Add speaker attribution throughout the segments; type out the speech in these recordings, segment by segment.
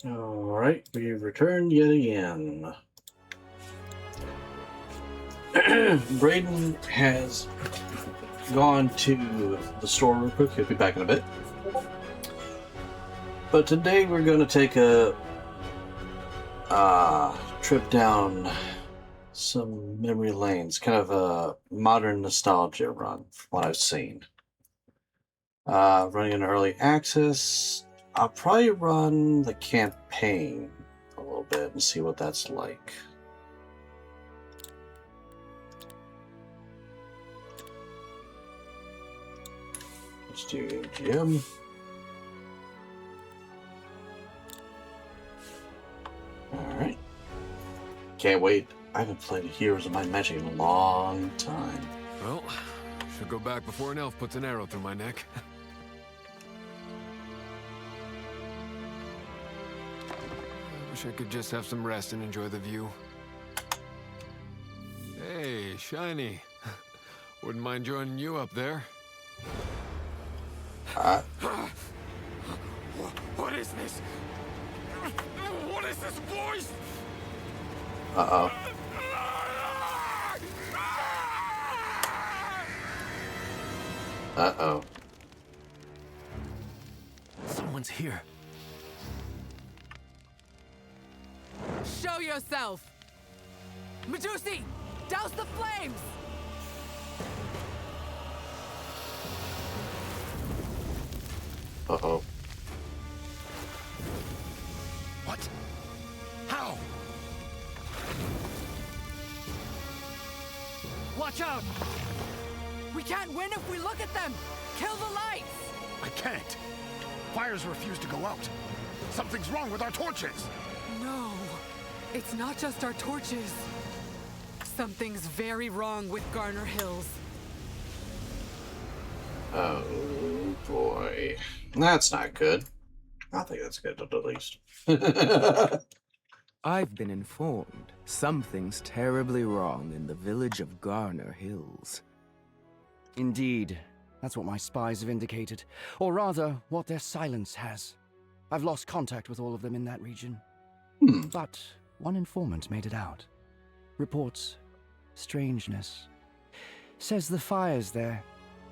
Speaker 1: Alright, we've returned yet again. Braden has gone to the store real quick. He'll be back in a bit. But today we're going to take a trip down some memory lanes, kind of a modern nostalgia run from what I've seen. Running in early access. I'll probably run the campaign a little bit and see what that's like. Let's do GM. Alright. Can't wait. I haven't played Heroes of Might and Magic in a long time.
Speaker 2: Well, should go back before an elf puts an arrow through my neck. I wish I could just have some rest and enjoy the view. Hey, Shiny. Wouldn't mind joining you up there. What is this? What is this voice?
Speaker 1: Uh-oh. Uh-oh.
Speaker 2: Someone's here.
Speaker 3: Show yourself! Medusi, douse the flames!
Speaker 1: Uh-oh.
Speaker 2: What? How? Watch out!
Speaker 3: We can't win if we look at them! Kill the lights!
Speaker 4: I can't. Fires refuse to go out. Something's wrong with our torches.
Speaker 3: No, it's not just our torches. Something's very wrong with Garner Hills.
Speaker 1: Oh, boy. That's not good. I think that's good at the least.
Speaker 5: I've been informed something's terribly wrong in the village of Garner Hills.
Speaker 6: Indeed. That's what my spies have indicated. Or rather, what their silence has. I've lost contact with all of them in that region. But one informant made it out. Reports strangeness. Says the fires there,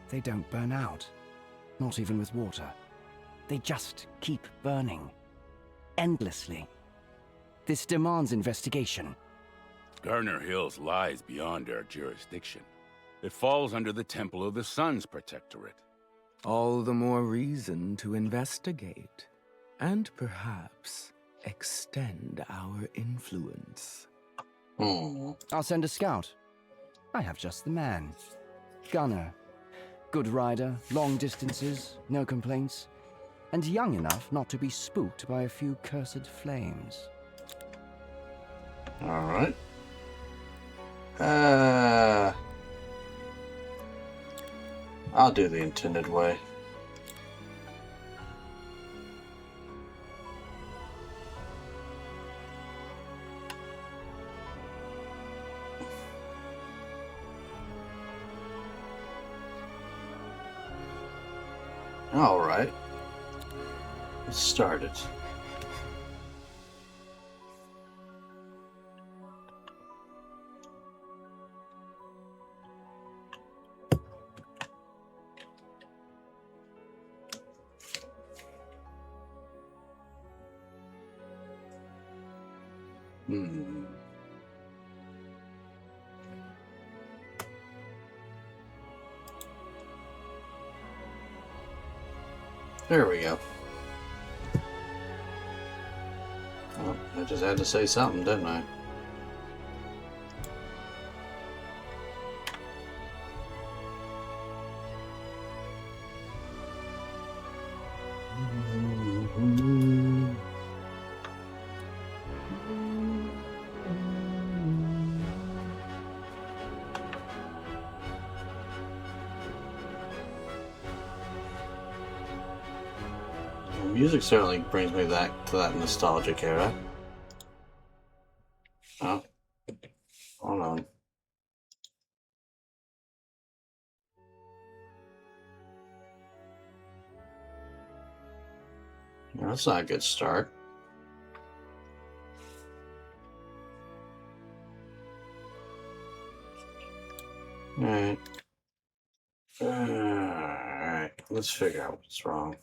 Speaker 6: they don't burn out. Not even with water. They just keep burning. Endlessly. This demands investigation.
Speaker 7: Garner Hills lies beyond our jurisdiction. It falls under the Temple of the Sun's protectorate.
Speaker 5: All the more reason to investigate, and perhaps extend our influence.
Speaker 6: I'll send a scout. I have just the man. Gunner. Good rider, long distances, no complaints, and young enough not to be spooked by a few cursed flames.
Speaker 1: Alright. I'll do the intended way. Alright. Let's start it. There we go. Well, I just had to say something, didn't I? Music certainly brings me back to that nostalgic era. Oh, hold on. Well, that's not a good start. Alright. Alright, let's figure out what's wrong.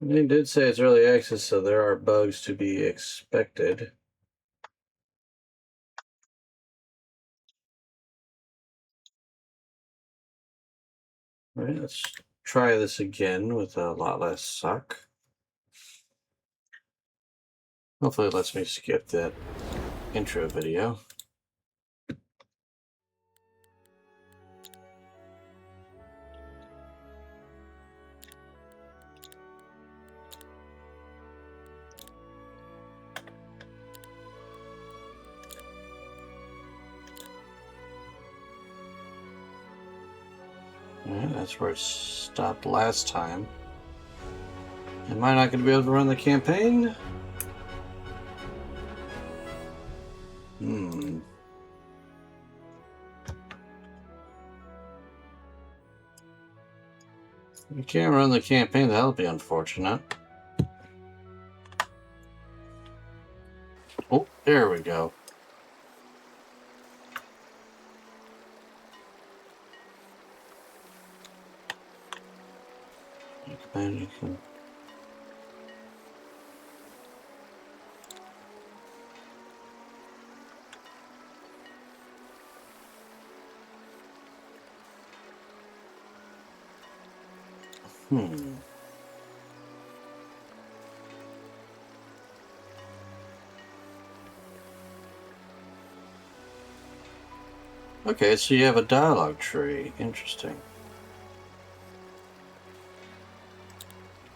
Speaker 1: They did say it's early access, so there are bugs to be expected. Alright, let's try this again with a lot less suck. Hopefully it lets me skip that intro video. Alright, that's where it stopped last time. Am I not going to be able to run the campaign? You can't run the campaign, that'll be unfortunate. Oh, there we go. You can... Okay, so you have a dialogue tree. Interesting.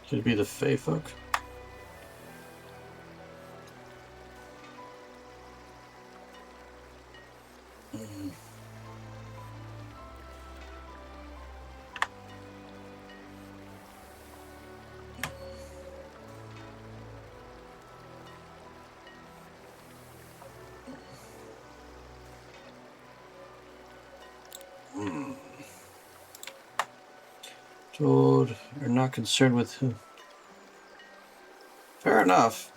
Speaker 1: Could it be the Fey folk? Told you're not concerned with who. Fair enough.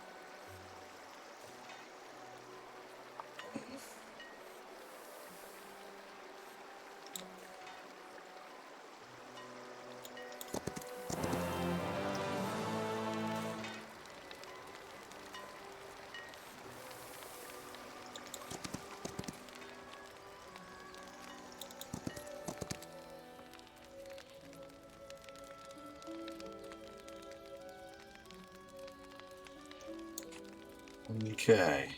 Speaker 1: Okay.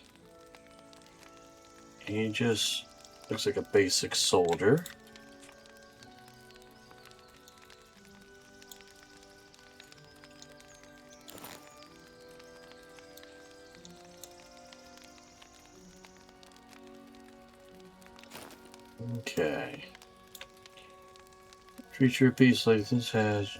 Speaker 1: He just looks like a basic soldier. Okay. Treat your piece like this has.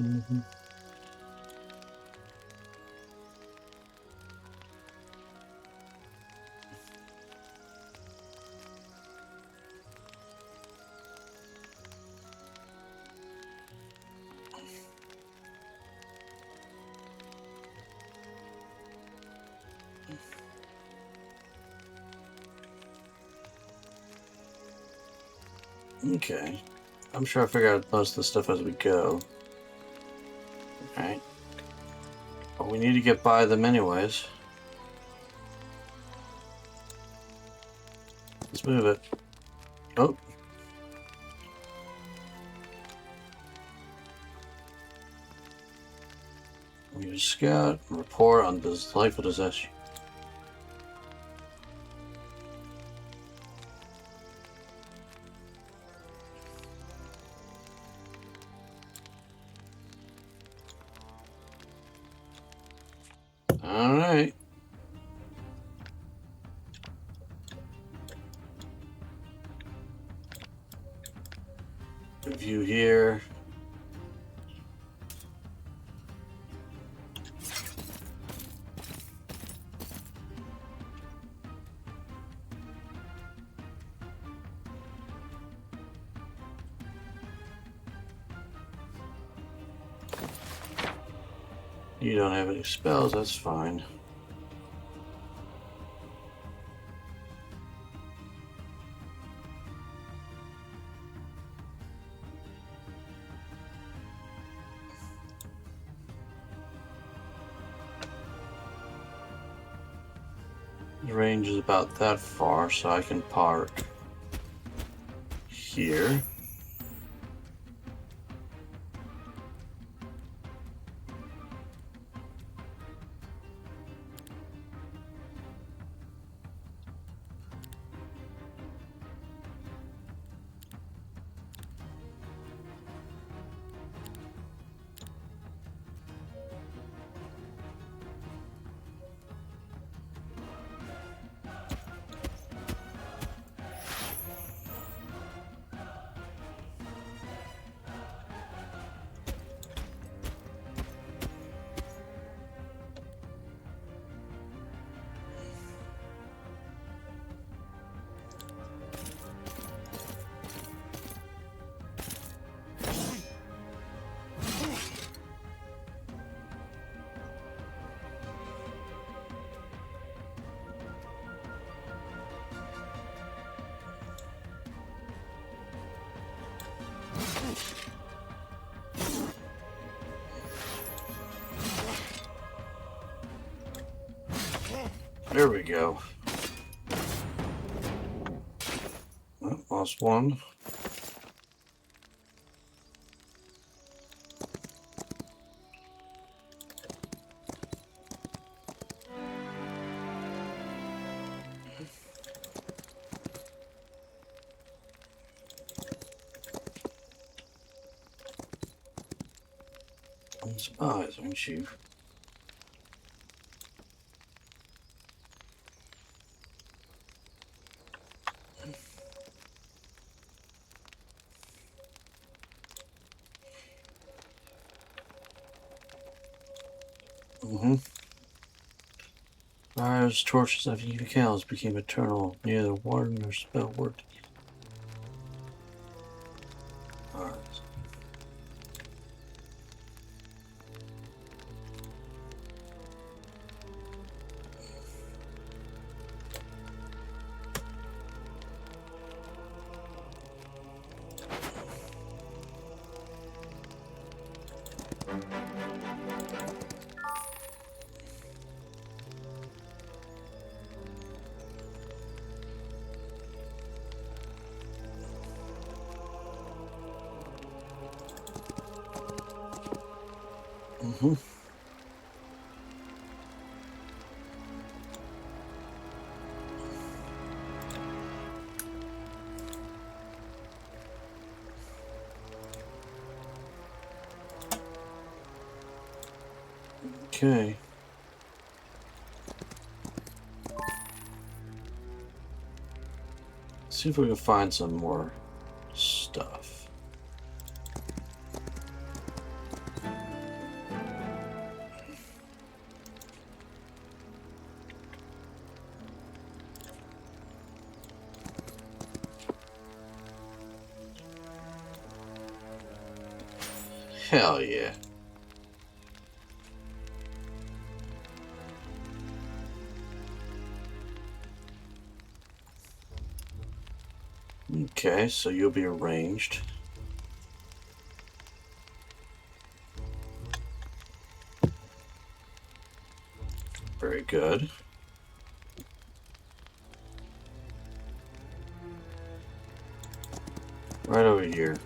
Speaker 1: Okay. I'm sure I'll figure out most of the stuff as we go. Alright. But we need to get by them anyways. Let's move it. Oh. We need a scout. Report on this delightful disaster. Alright. View here. You don't have any spells, that's fine. The range is about that far, so I can park here. There we go. Oh, lost one. Spies, aren't you? Fire's torches of evil cows became eternal. Neither warden nor spell worked. Alright. Okay. See if we can find some more stuff. Hell yeah. Okay, so you'll be arranged. Very good. Right over here.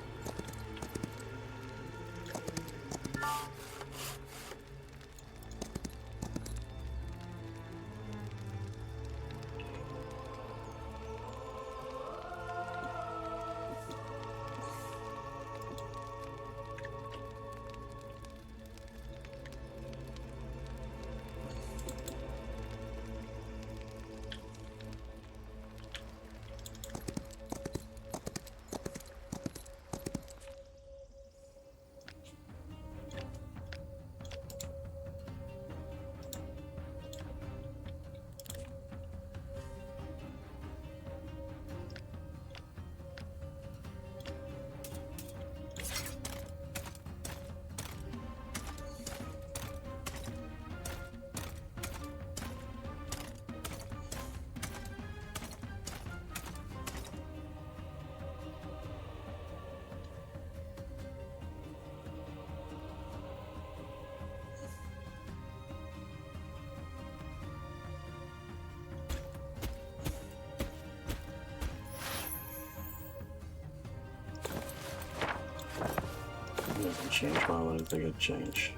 Speaker 1: change? Why would I think it'd change?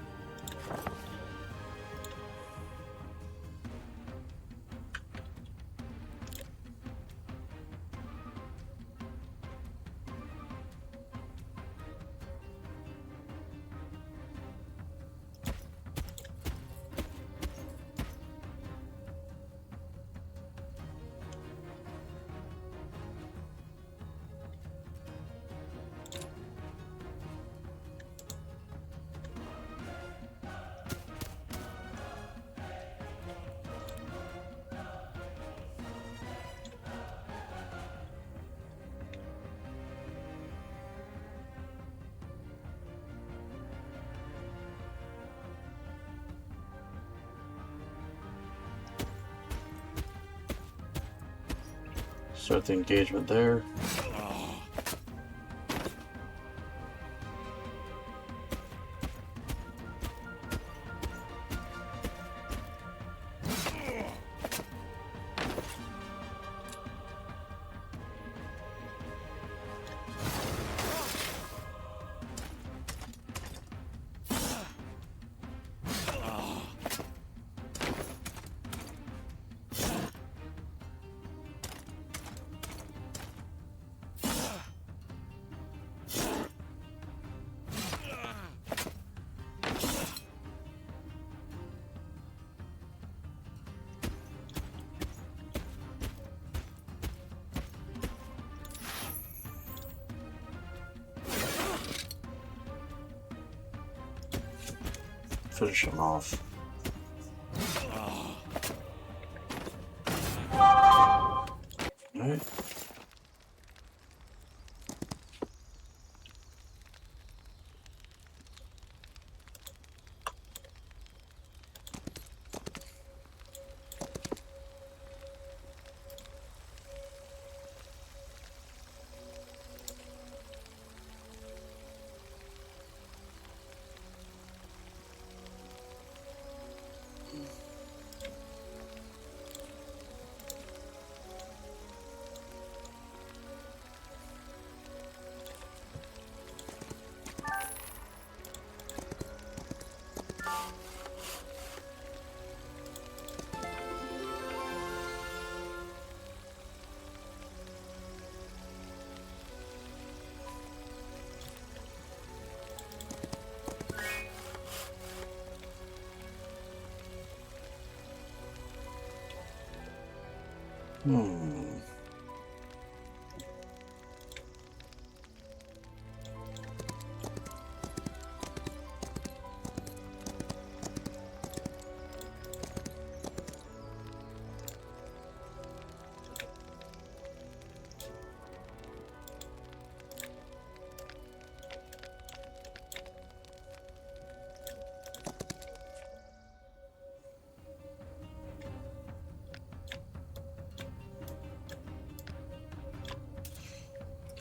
Speaker 1: Start the engagement there. Finish him off. Alright.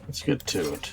Speaker 1: Let's get to it.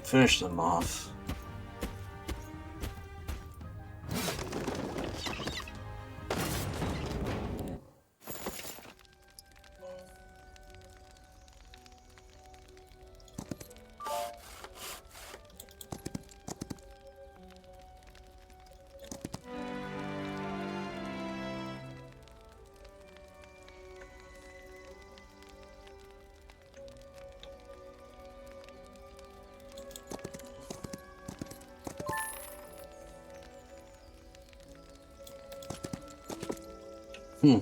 Speaker 1: Finish them off. Hmm.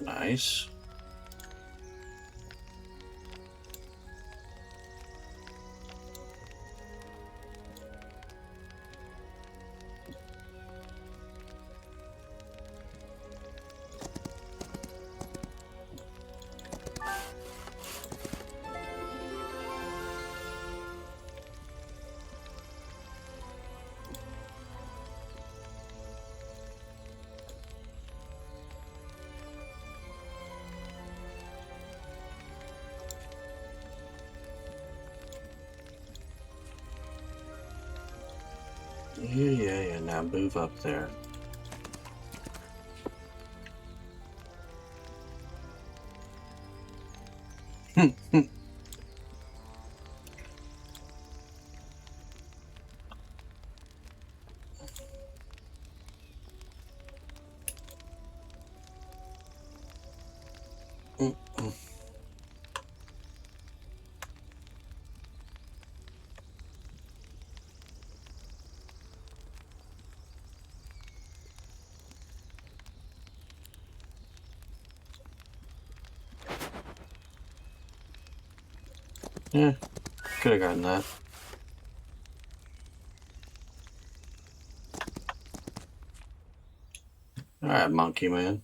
Speaker 1: Nice. Yeah. Now move up there. Yeah, could have gotten that. Alright, monkey man.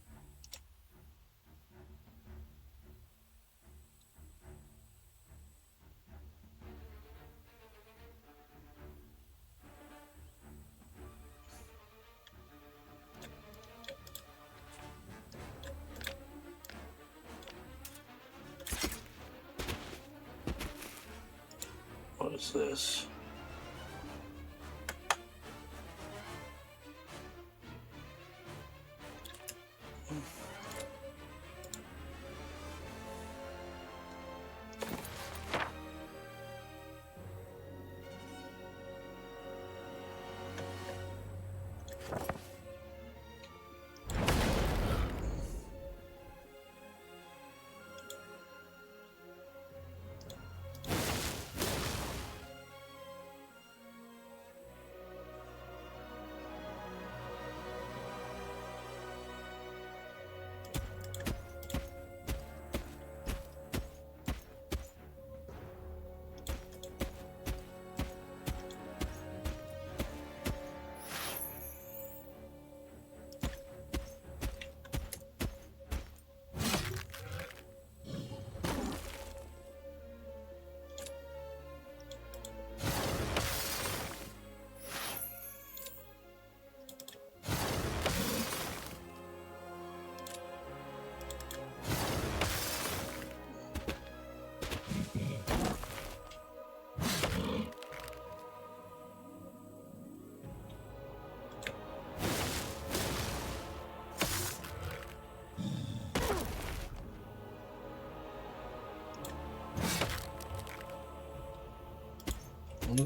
Speaker 1: What is this?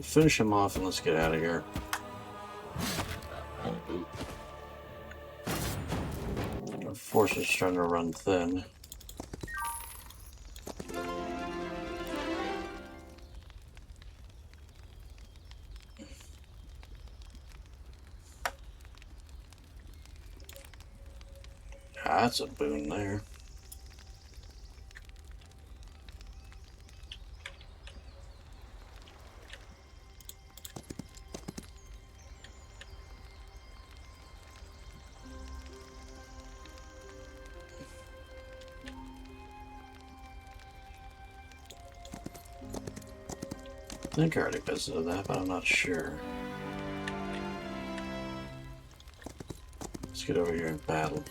Speaker 1: Finish him off and let's get out of here. Our force is trying to run thin. That's a boon there. I think I already visited that, but I'm not sure. Let's get over here and battle.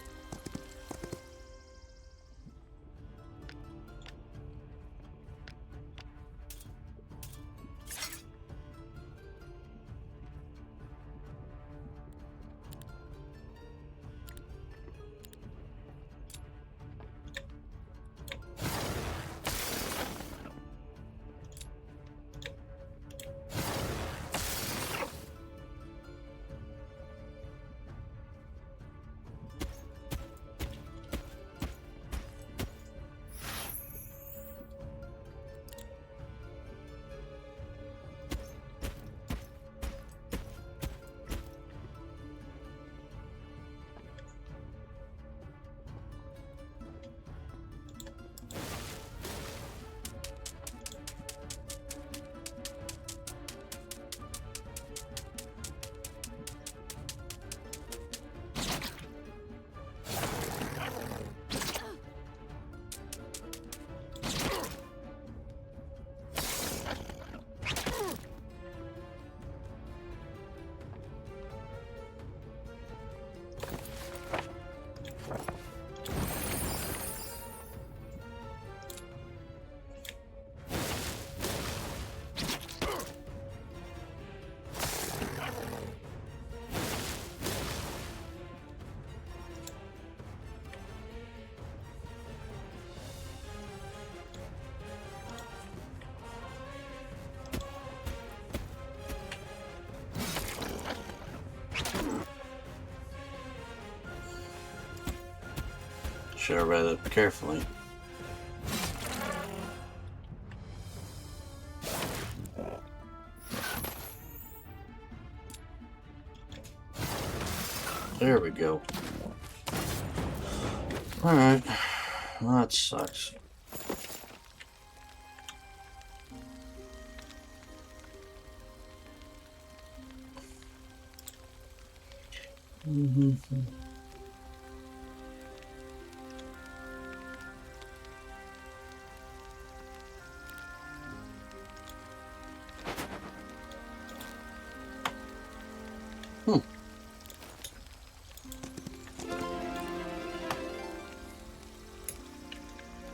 Speaker 1: Should have read it carefully. There we go. Alright. Well, that sucks.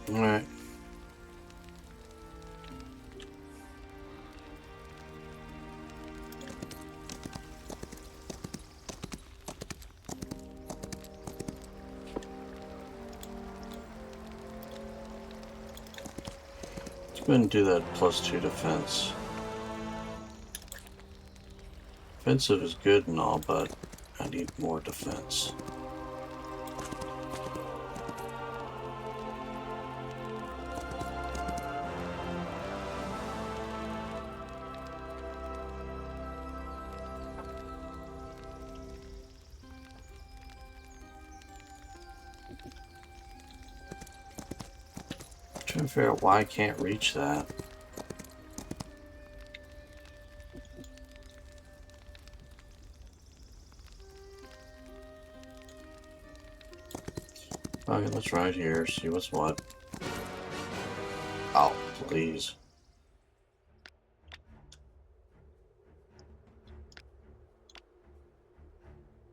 Speaker 1: Alright. Let's go ahead and do that +2 defense. Defensive is good and all, but I need more defense. Trying to figure out why I can't reach that. Okay, let's ride here, see what's what. Oh, please.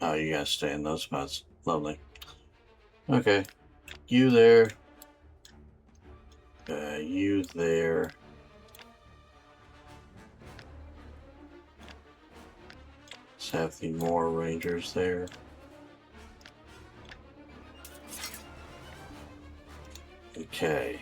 Speaker 1: Oh, you guys stay in those spots. Lovely. Okay. You there. You there. Let's have the more rangers there. Okay.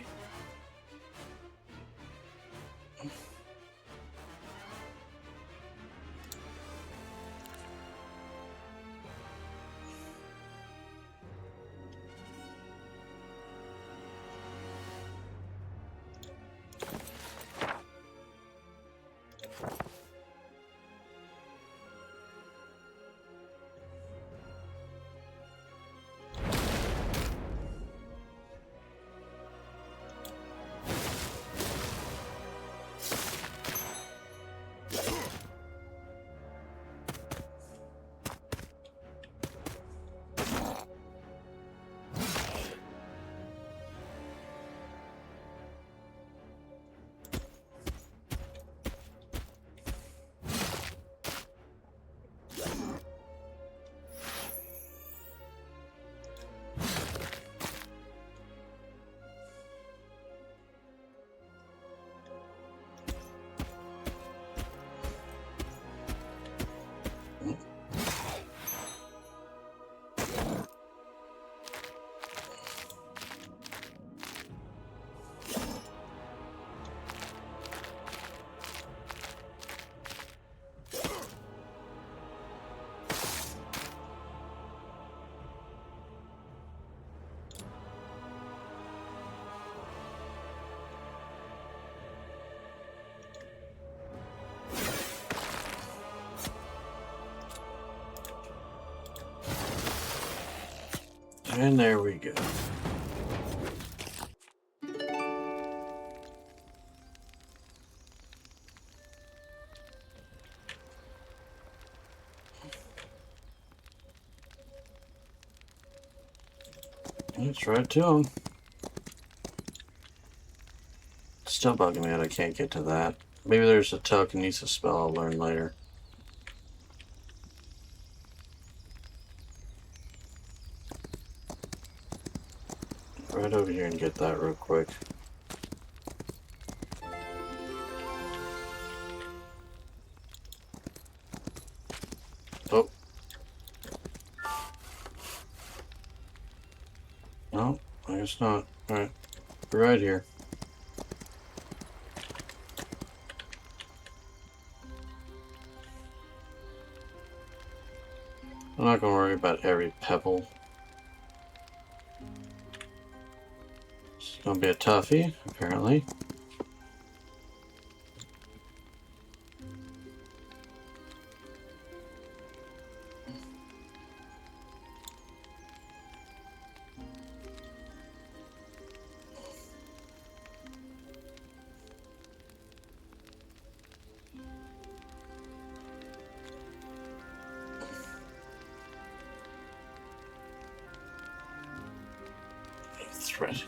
Speaker 1: And there we go. Let's right to him. Still bugging me that I can't get to that. Maybe there's a telekinesis spell I'll learn later. Right over here and get that real quick. Oh. No, I guess not. Alright. Right here. I'm not gonna worry about every pebble. Gonna be a toughie, apparently. Threat.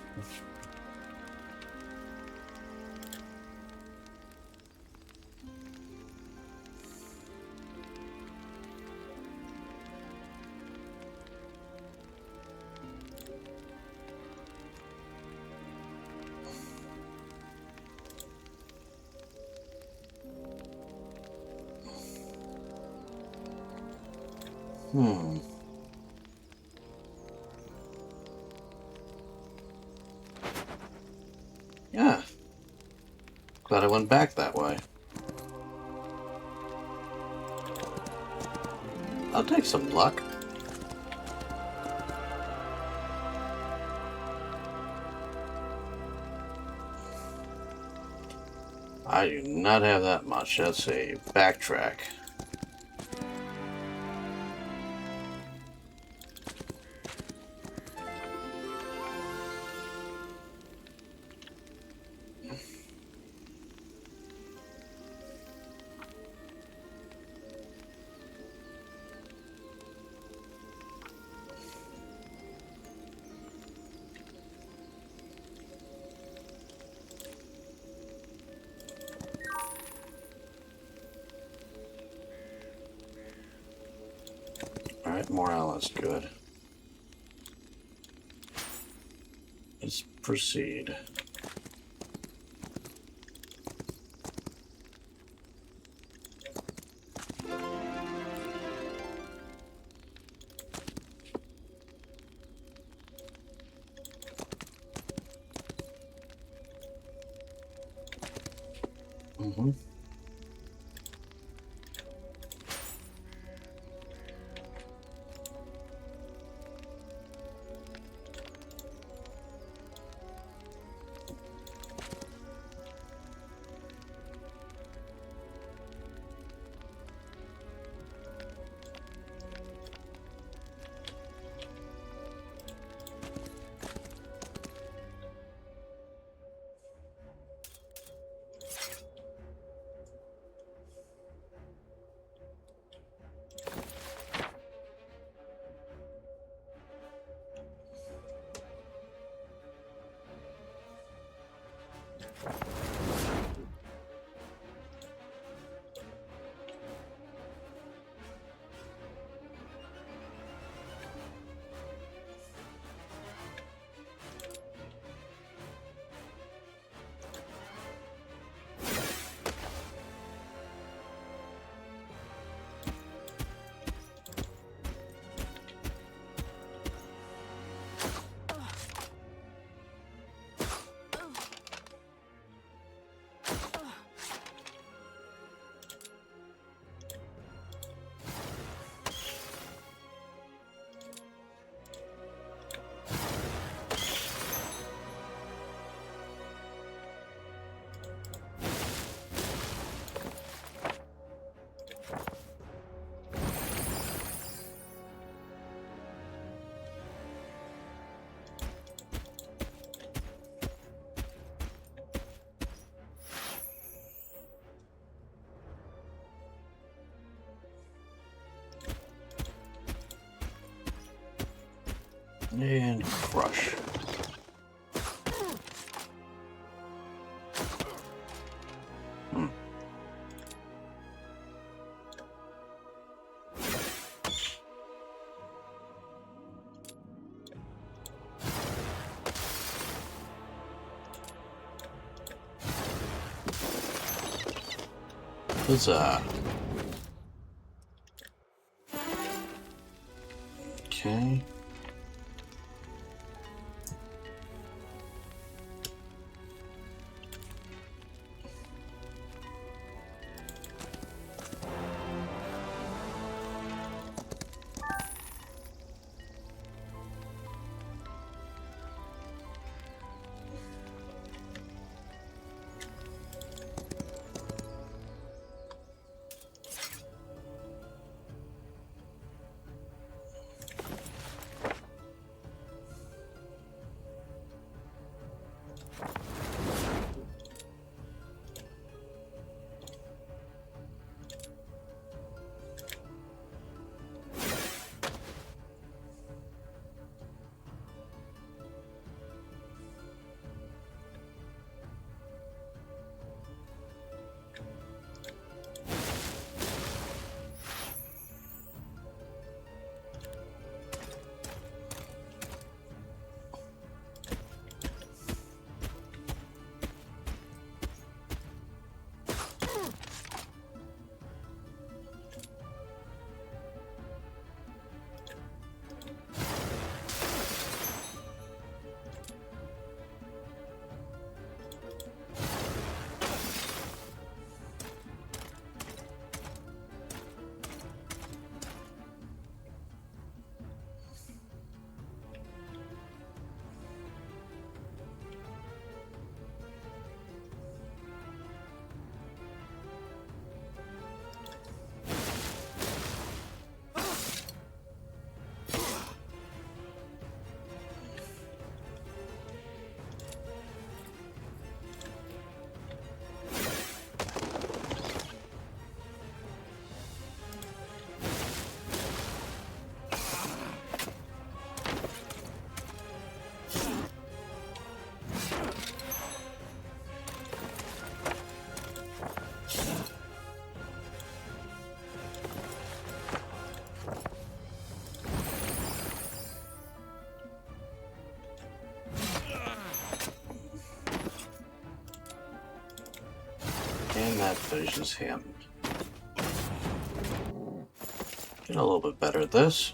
Speaker 1: Yeah. Glad I went back that way. I'll take some luck. I do not have that much. That's a backtrack. Alright, morale is good. Let's proceed. Mm-hmm. And crush. Huzzah. Okay. finishes him. Get a little bit better at this.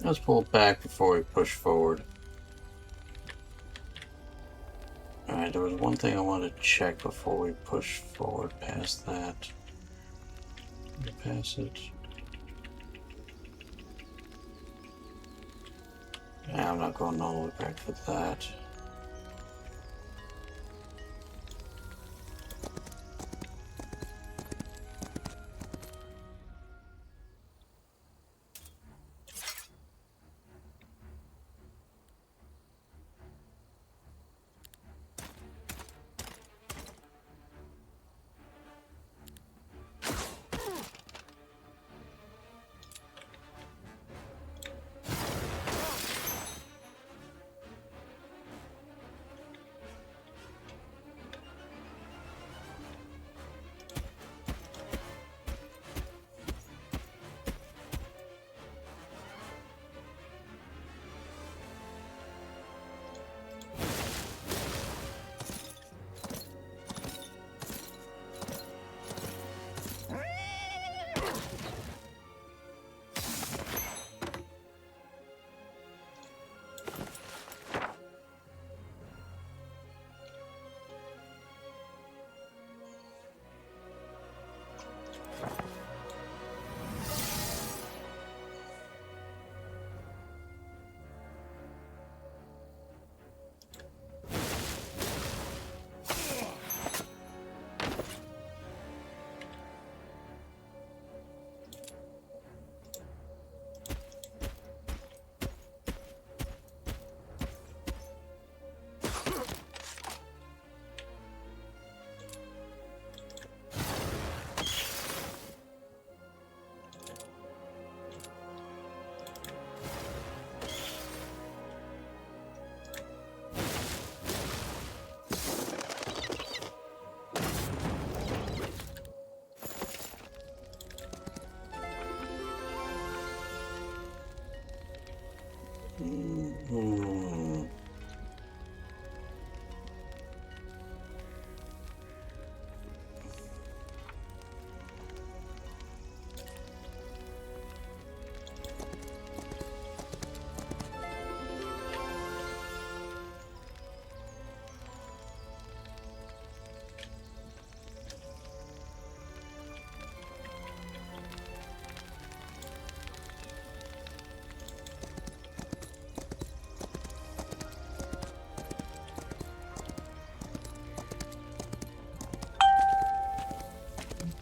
Speaker 1: Let's pull back before we push forward. Alright, there was one thing I wanted to check before we push forward past that. Pass it. Yeah, I'm not going all the way back for that.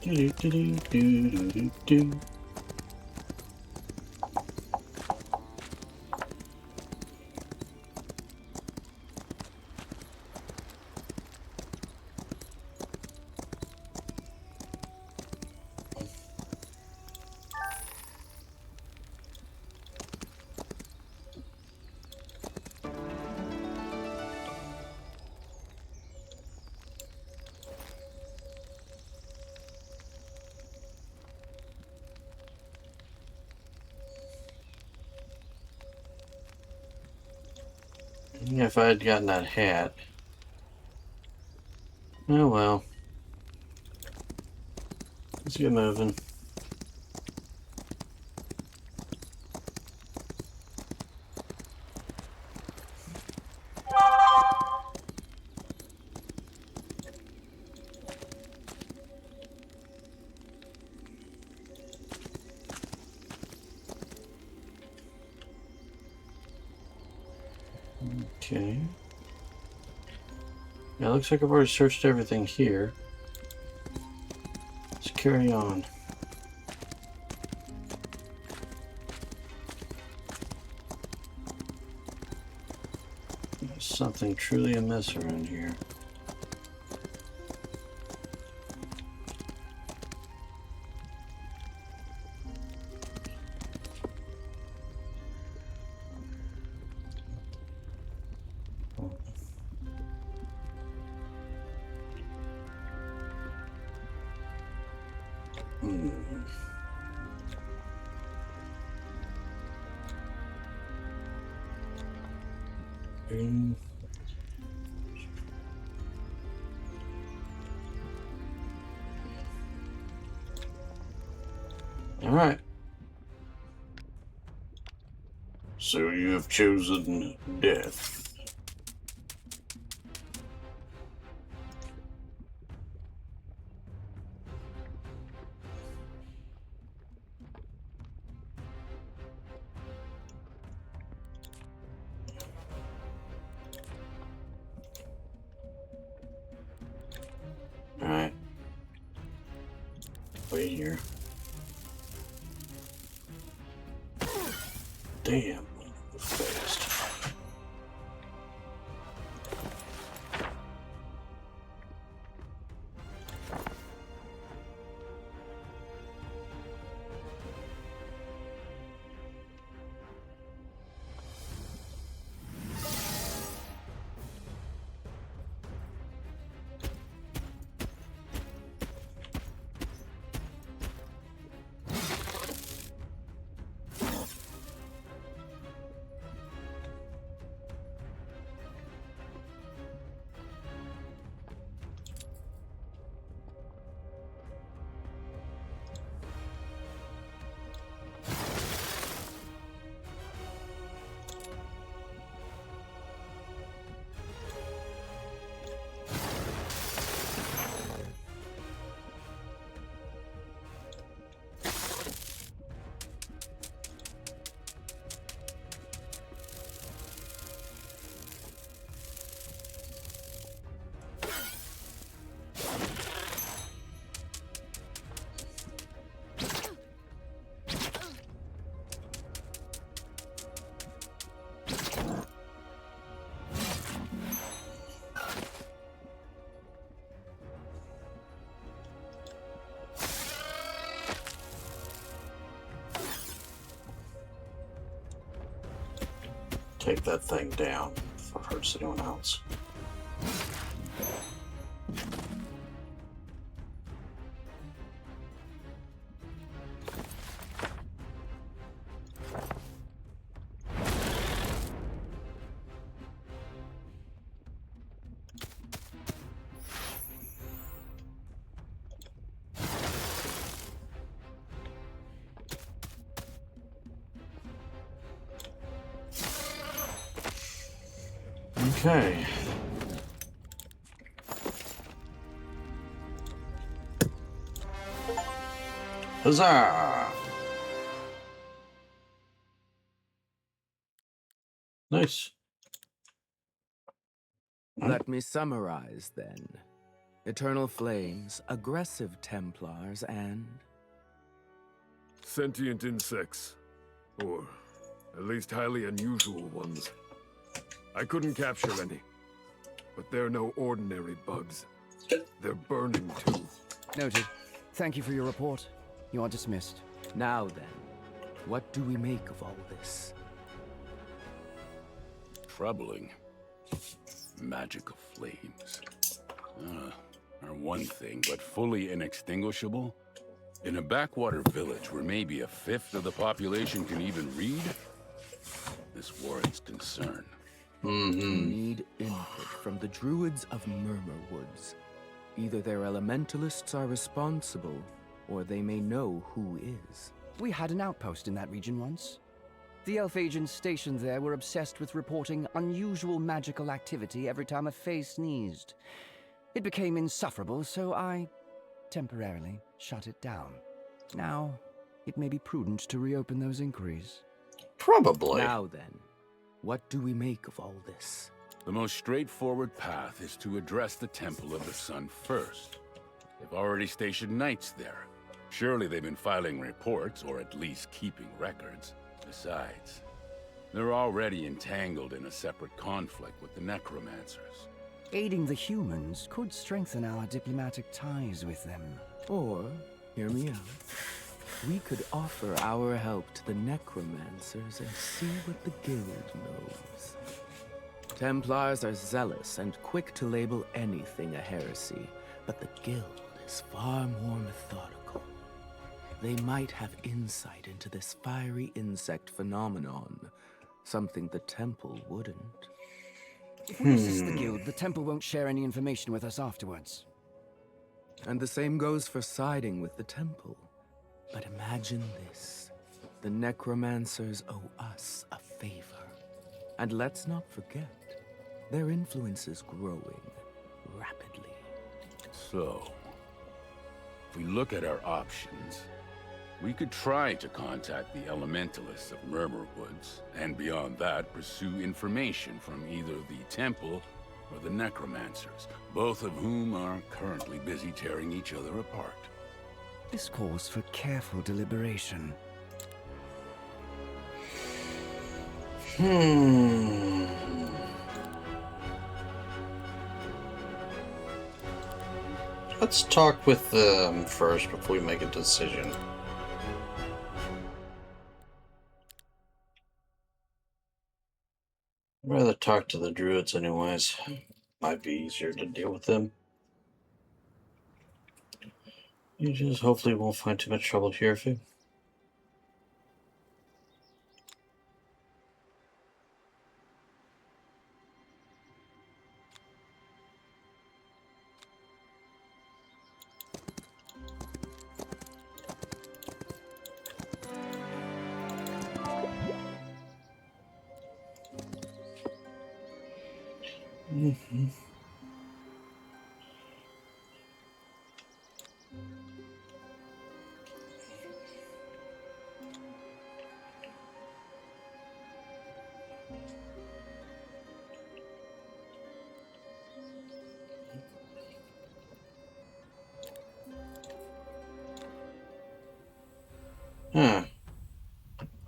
Speaker 1: Do, do, do, do, do, do, do. If I had gotten that hat. Oh well. Let's get moving. Okay. Yeah, looks like I've already searched everything here. Let's carry on. There's something truly amiss around here. All right. So you have chosen death. All right. Wait here. Damn, fast. Take that thing down before it hurts anyone else. Okay. Huzzah! Nice.
Speaker 5: Let me summarize then. Eternal flames, aggressive Templars, and...
Speaker 2: Sentient insects. Or at least highly unusual ones. I couldn't capture any. But they're no ordinary bugs. They're burning too.
Speaker 6: Noted. Thank you for your report. You are dismissed.
Speaker 5: Now then, what do we make of all this?
Speaker 7: Troubling. Magical flames. Are one thing, but fully inextinguishable? In a backwater village where maybe a fifth of the population can even read? This warrants concern.
Speaker 5: We need input from the druids of Murmur Woods. Either their elementalists are responsible, or they may know who is.
Speaker 6: We had an outpost in that region once. The elf agents stationed there were obsessed with reporting unusual magical activity every time a fae sneezed. It became insufferable, so I temporarily shut it down. Now, it may be prudent to reopen those inquiries.
Speaker 1: Probably.
Speaker 5: Now then, what do we make of all this?
Speaker 7: The most straightforward path is to address the Temple of the Sun first. They've already stationed knights there. Surely they've been filing reports, or at least keeping records. Besides, they're already entangled in a separate conflict with the necromancers.
Speaker 6: Aiding the humans could strengthen our diplomatic ties with them.
Speaker 5: Or, hear me out, we could offer our help to the necromancers and see what the guild knows. Templars are zealous and quick to label anything a heresy, but the guild is far more methodical. They might have insight into this fiery insect phenomenon, something the temple wouldn't.
Speaker 6: If we assist the guild, the temple won't share any information with us afterwards.
Speaker 5: And the same goes for siding with the temple. But imagine this. The necromancers owe us a favor. And let's not forget, their influence is growing rapidly.
Speaker 7: So, if we look at our options, we could try to contact the elementalists of Murmur Woods, and beyond that, pursue information from either the temple or the necromancers, both of whom are currently busy tearing each other apart.
Speaker 6: This calls for careful deliberation.
Speaker 1: Let's talk with them first before we make a decision. I'd rather talk to the druids anyways. Might be easier to deal with them. You just hopefully won't find too much trouble here, if you.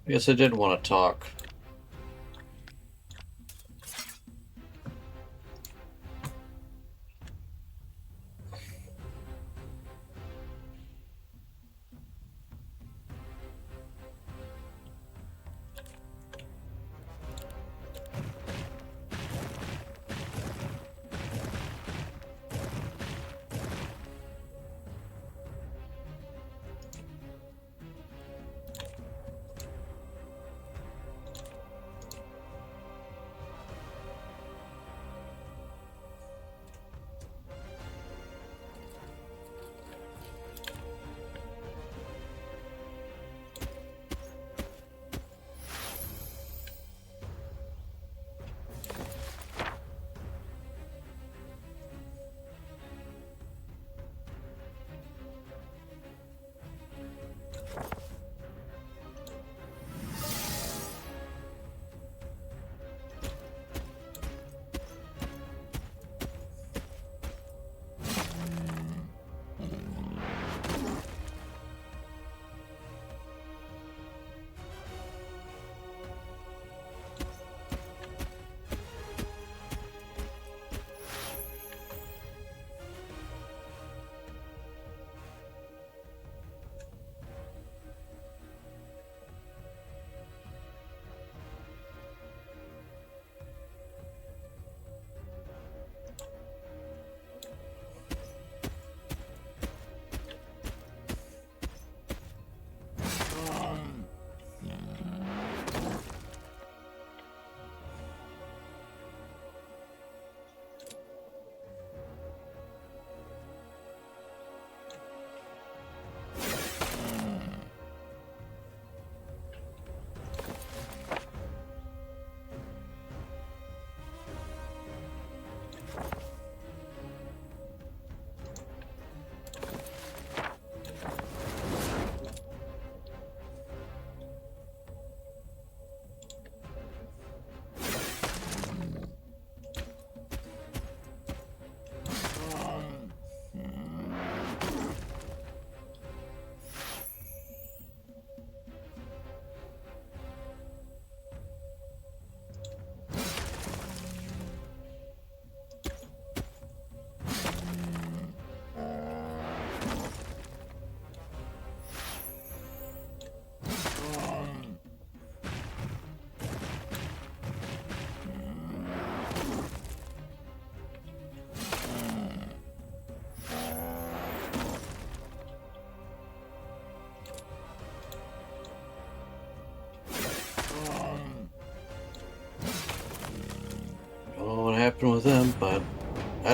Speaker 1: I guess I did want to talk.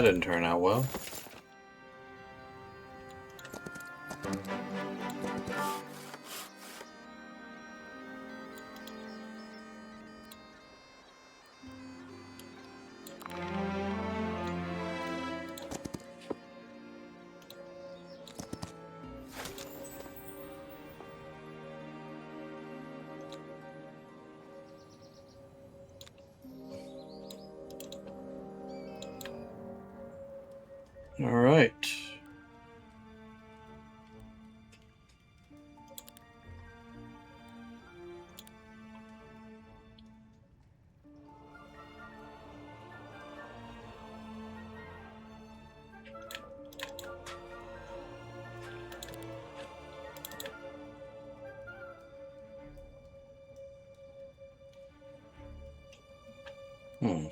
Speaker 1: that didn't turn out well. All right. Hmm.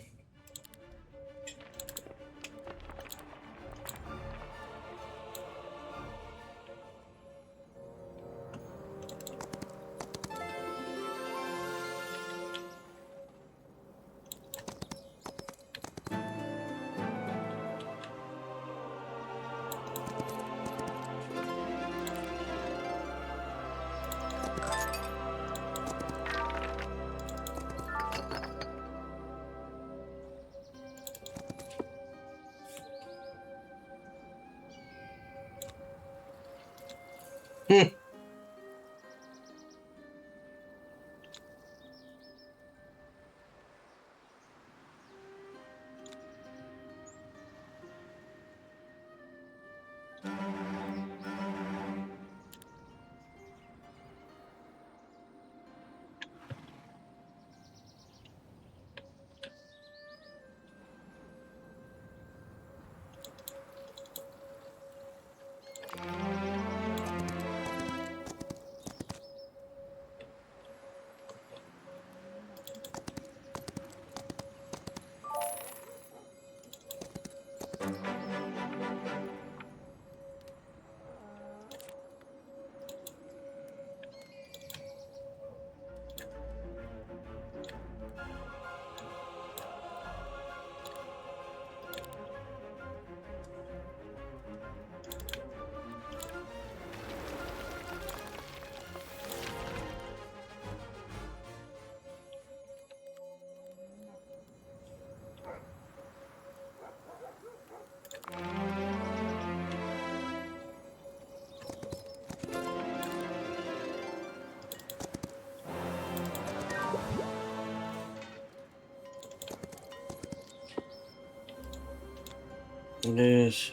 Speaker 1: It is.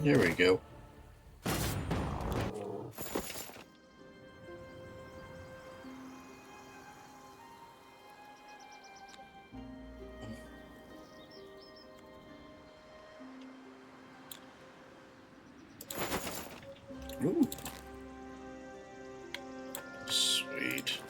Speaker 1: There we go. Ooh. Sweet.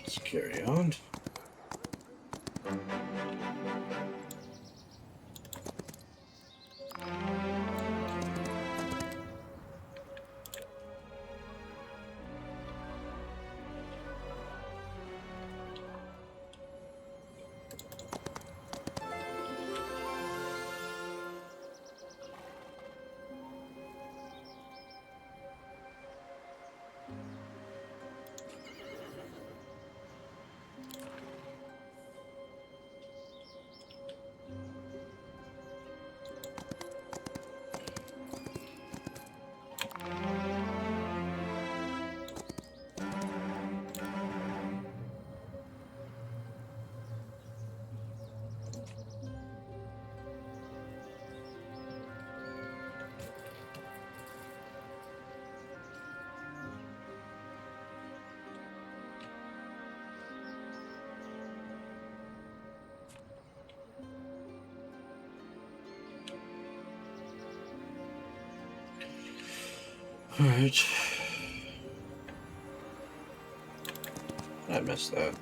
Speaker 1: Let's carry on. Alright. I missed that.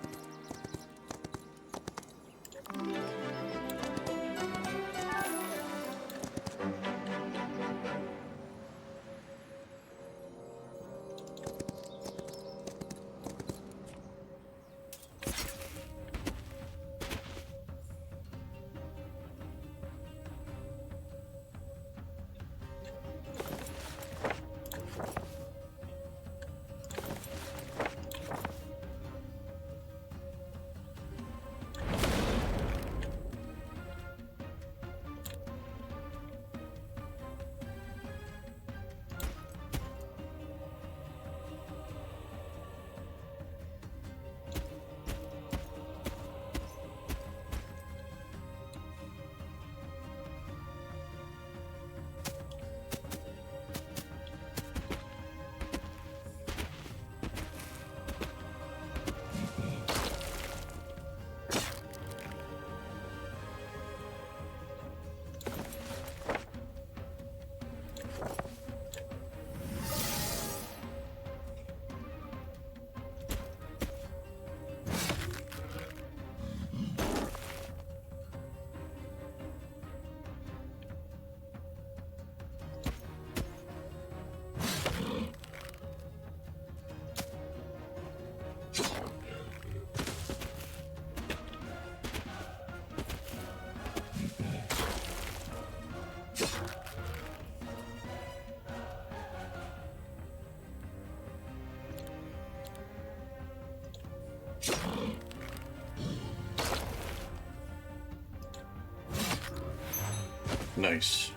Speaker 1: Nice.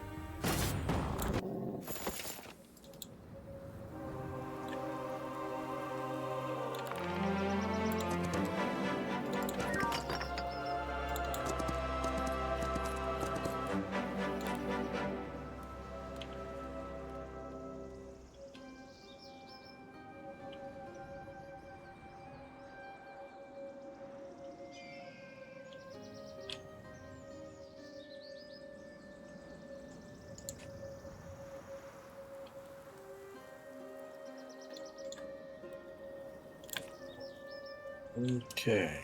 Speaker 1: Okay.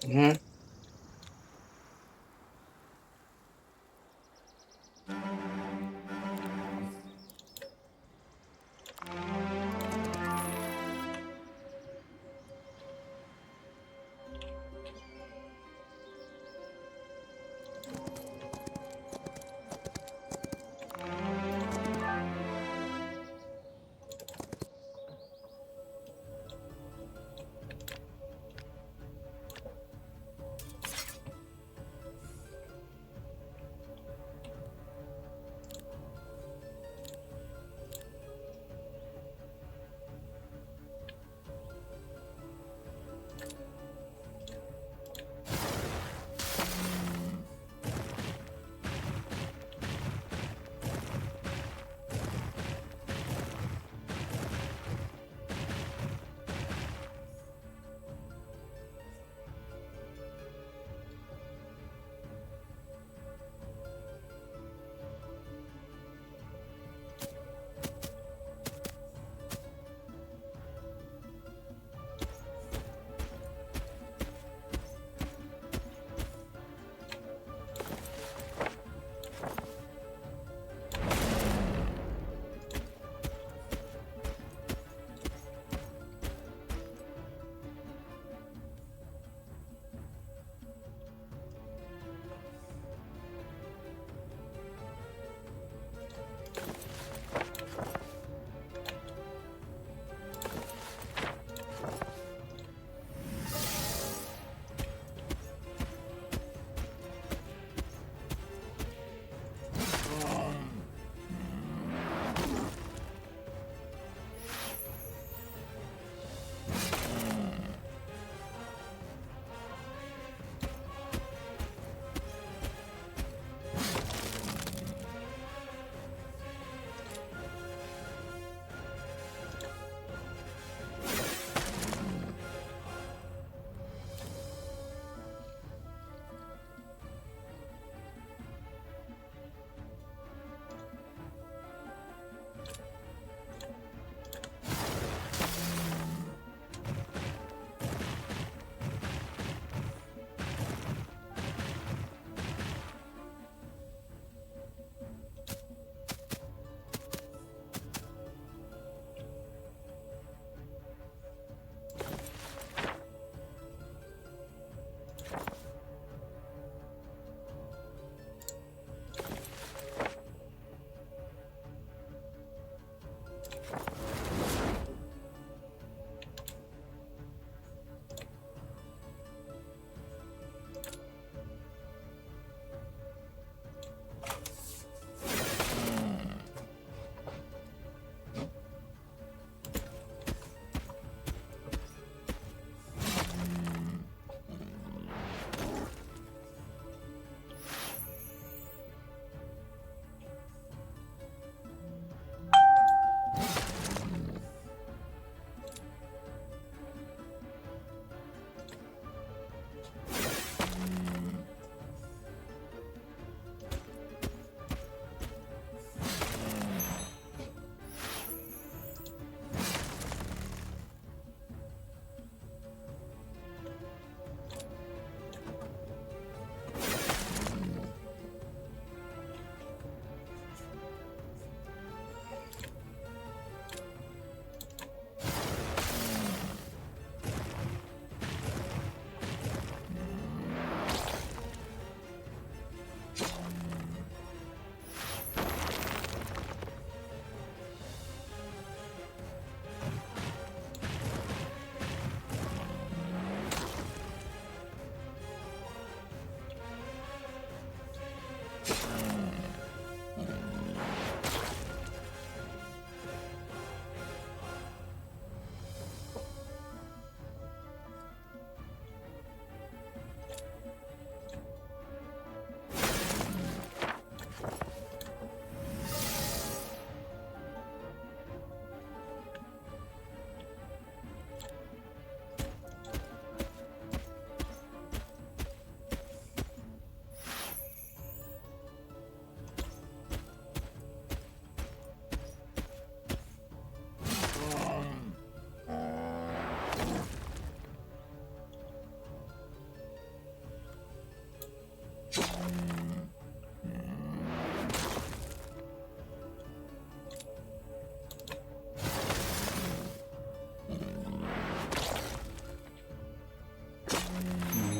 Speaker 1: Mm-hmm.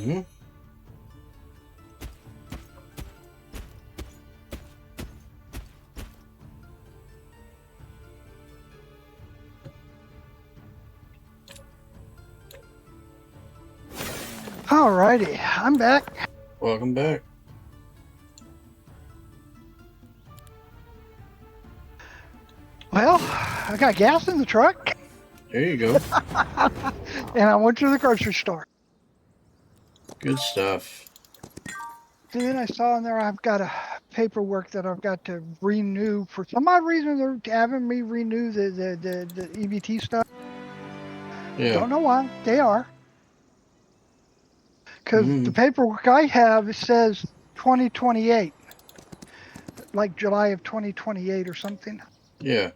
Speaker 1: Mm-hmm.
Speaker 8: Alrighty, I'm back.
Speaker 1: Welcome back.
Speaker 8: Well, I got gas in the truck,
Speaker 1: There you go.
Speaker 8: and I went to the grocery store.
Speaker 1: Good stuff.
Speaker 8: And then I saw in there I've got a paperwork that I've got to renew. For some odd reason, they're having me renew the EBT stuff.
Speaker 1: Yeah.
Speaker 8: Don't know why. They are. Because the paperwork I have, it says 2028. Like July of 2028 or something.
Speaker 1: Yeah.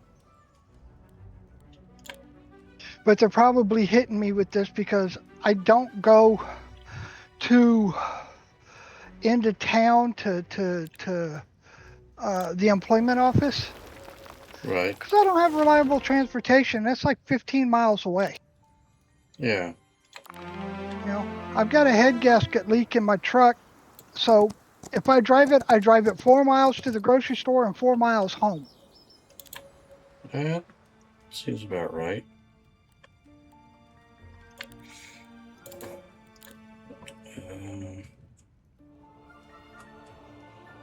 Speaker 8: But they're probably hitting me with this because I don't go to into town to the employment office.
Speaker 1: Right.
Speaker 8: Because I don't have reliable transportation. That's like 15 miles away.
Speaker 1: Yeah.
Speaker 8: You know, I've got a head gasket leak in my truck. So if I drive it 4 miles to the grocery store and 4 miles home.
Speaker 1: That seems about right.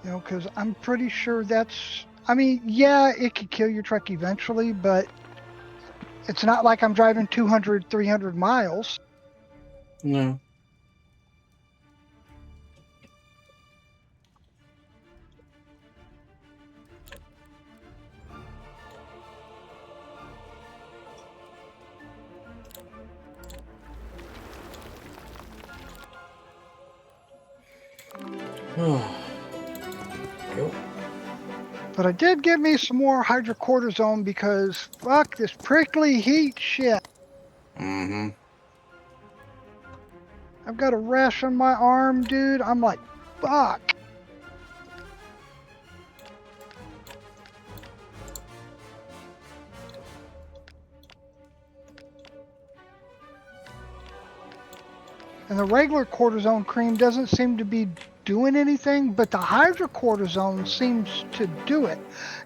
Speaker 8: You know, because I'm pretty sure that's, I mean, yeah, it could kill your truck eventually, but it's not like I'm driving 200, 300 miles.
Speaker 1: No. Go.
Speaker 8: But I did give me some more hydrocortisone because fuck this prickly heat shit.
Speaker 1: Mm-hmm.
Speaker 8: I've got a rash on my arm, dude. I'm like, fuck. And the regular cortisone cream doesn't seem to be doing anything, but the hydrocortisone seems to do it.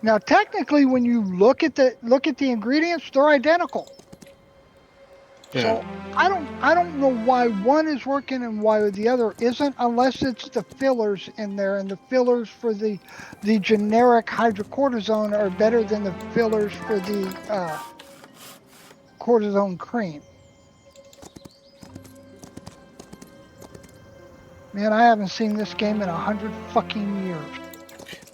Speaker 8: Now, technically, when you look at the ingredients, they're identical.
Speaker 1: Yeah.
Speaker 8: So I don't know why one is working and why the other isn't, unless it's the fillers in there, and the fillers for the generic hydrocortisone are better than the fillers for the cortisone cream. Man, I haven't seen this game in 100 fucking years.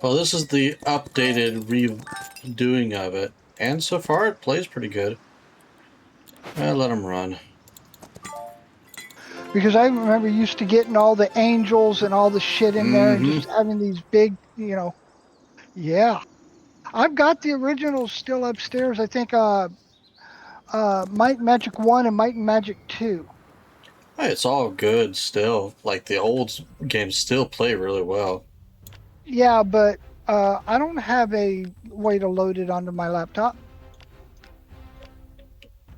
Speaker 1: Well, this is the updated redoing of it, and so far it plays pretty good. Let him run.
Speaker 8: Because I remember used to getting all the angels and all the shit in there and just having these big, you know, yeah. I've got the originals still upstairs. I think Might and Magic 1 and Might and Magic 2.
Speaker 1: Hey, it's all good still. Like, the old games still play really well.
Speaker 8: Yeah, but I don't have a way to load it onto my laptop.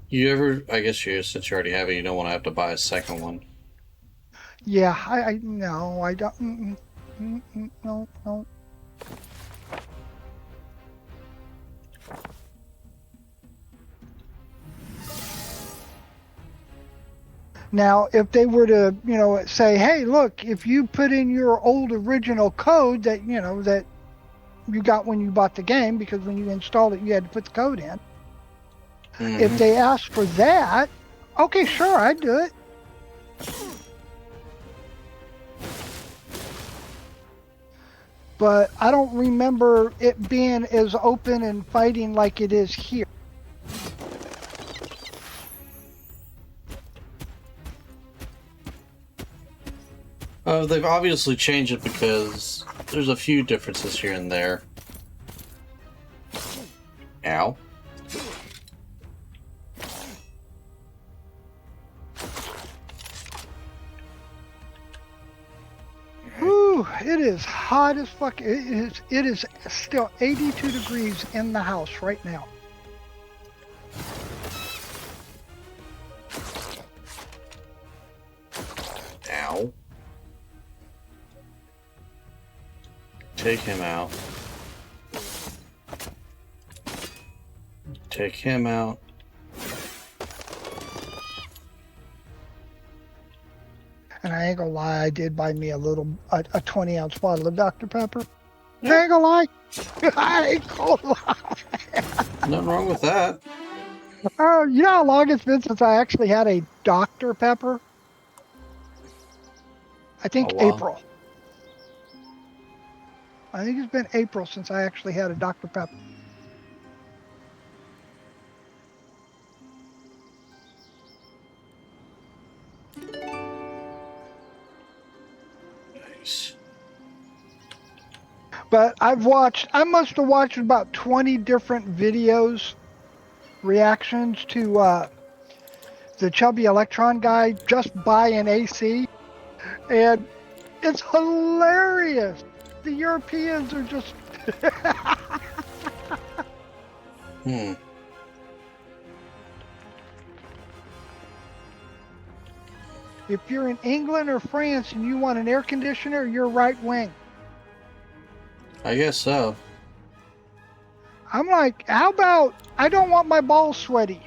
Speaker 1: You ever, I guess since you already have it, you don't want to have to buy a second one.
Speaker 8: Yeah, no, I don't. No. Now, if they were to, say, hey, look, if you put in your old original code that, that you got when you bought the game, because when you installed it, you had to put the code in. If they asked for that, okay, sure, I'd do it. But I don't remember it being as open and fighting like it is here.
Speaker 1: They've obviously changed it because there's a few differences here and there. Ow.
Speaker 8: Whew, it is hot as fuck. It is still 82 degrees in the house right now.
Speaker 1: Ow. Take him out. Take him out.
Speaker 8: And I ain't gonna lie, I did buy me a 20-ounce bottle of Dr. Pepper. I ain't gonna lie. I ain't gonna lie.
Speaker 1: Nothing wrong with that.
Speaker 8: Oh, you know how long it's been since I actually had a Dr. Pepper? I think
Speaker 1: A while.
Speaker 8: April. I think it's been April since I actually had a Dr. Pepper.
Speaker 1: Nice.
Speaker 8: But I must have watched about 20 different videos, reactions to the Chubby Electron guy just buy an AC. And it's hilarious. The Europeans are just... If you're in England or France and you want an air conditioner, you're right wing.
Speaker 1: I guess so.
Speaker 8: I'm like, how about, I don't want my balls sweaty.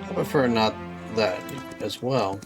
Speaker 1: I prefer not that as well.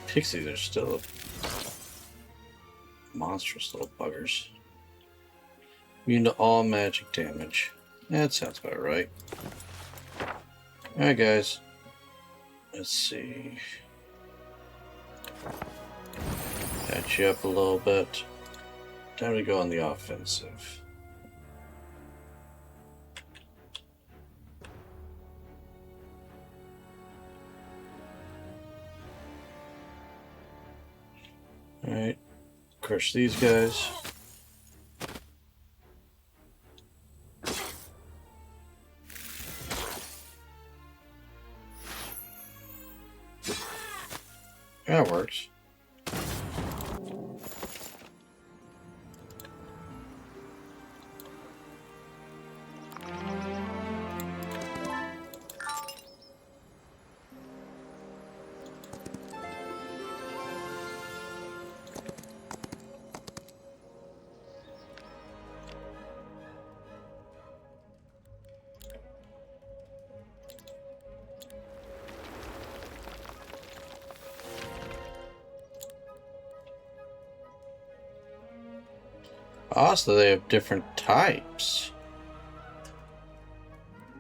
Speaker 1: Pixies are still monstrous little buggers. Immune to all magic damage. That sounds about right. Alright, guys. Let's see. Patch you up a little bit. Time to go on the offensive. Alright. Crush these guys. That works. Also, they have different types.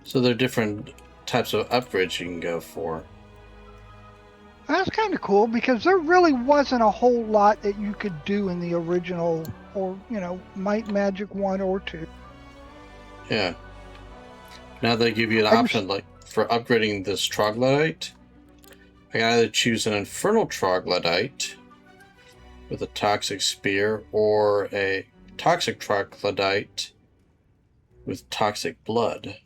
Speaker 1: So there are different types of upgrades you can go for.
Speaker 8: That's kind of cool because there really wasn't a whole lot that you could do in the original, or Might Magic 1 or 2.
Speaker 1: Yeah. Now they give you an option, like for upgrading this troglodyte. I can either choose an infernal troglodyte with a toxic spear or a toxic troglodyte with toxic blood.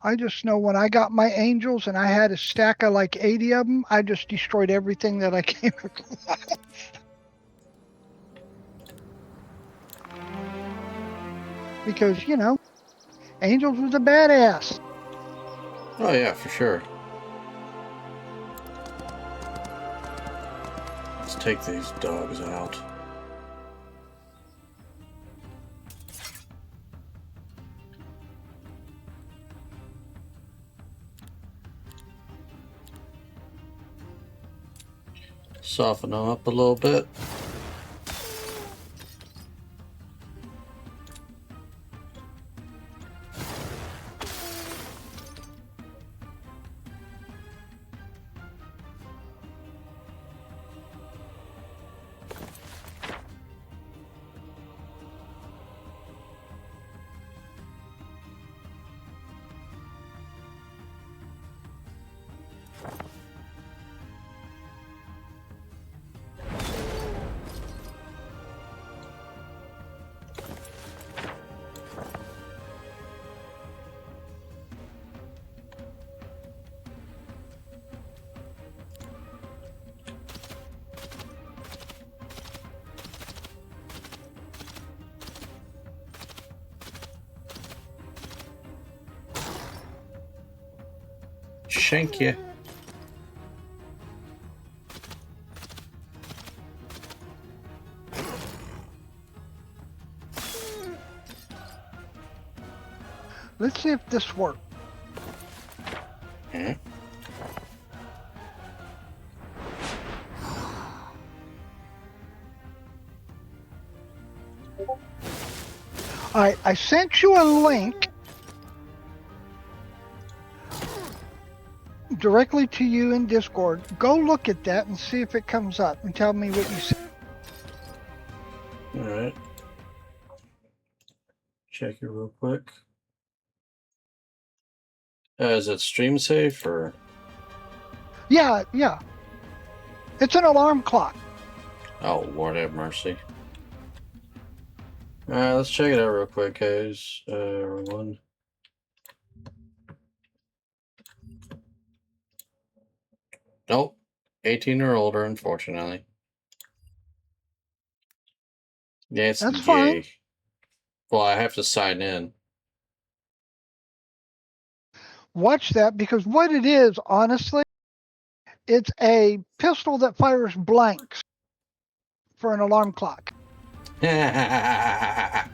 Speaker 8: I just know when I got my angels and I had a stack of like 80 of them, I just destroyed everything that I came across. Because, Angels was a badass.
Speaker 1: Oh yeah, for sure. Let's take these dogs out. Soften them up a little bit. Shank you.
Speaker 8: Let's see if this works.
Speaker 1: Hmm?
Speaker 8: I sent you a link directly to you in Discord. Go look at that and see if it comes up and tell me what you see.
Speaker 1: Alright. Check it real quick. Is it stream safe or?
Speaker 8: Yeah. It's an alarm clock.
Speaker 1: Oh, Lord have mercy. Alright, let's check it out real quick, guys. One. Nope. 18 or older, unfortunately. Yeah, it's
Speaker 8: That's
Speaker 1: gay.
Speaker 8: fine.
Speaker 1: Well, I have to sign in.
Speaker 8: Watch that, because what it is, honestly, it's a pistol that fires blanks for an alarm clock.
Speaker 1: I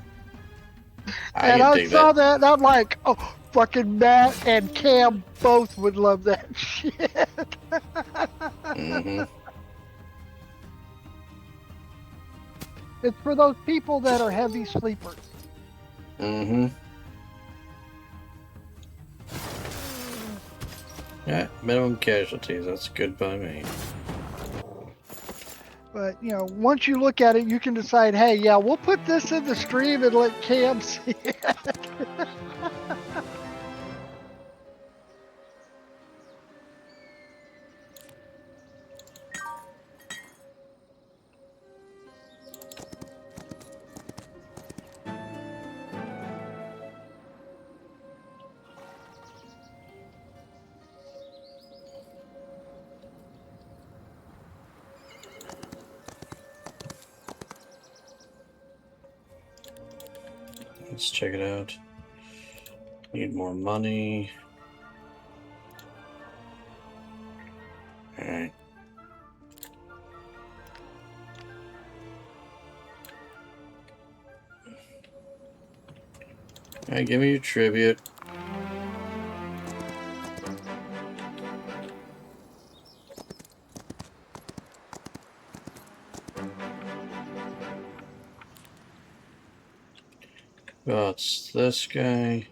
Speaker 8: And
Speaker 1: can
Speaker 8: I
Speaker 1: dig
Speaker 8: saw
Speaker 1: that.
Speaker 8: that and I'm like, oh, fucking Matt and Cam both would love that shit.
Speaker 1: Mm-hmm.
Speaker 8: It's for those people that are heavy sleepers.
Speaker 1: Mm-hmm. Yeah, minimum casualties. That's good by me.
Speaker 8: But, once you look at it, you can decide, hey, yeah, we'll put this in the stream and let Cam see it.
Speaker 1: Let's check it out. Need more money. Alright. Alright, give me your tribute. Oh, it's this guy.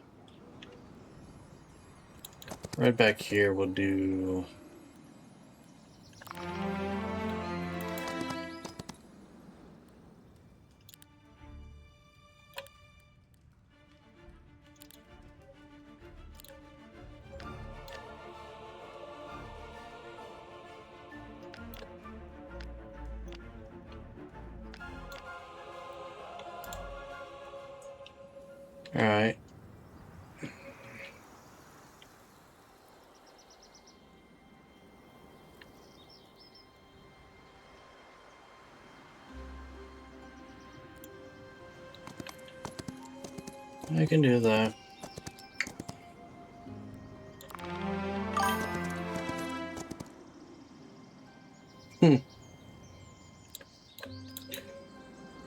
Speaker 1: Right back here, we'll do Alright. I can do that.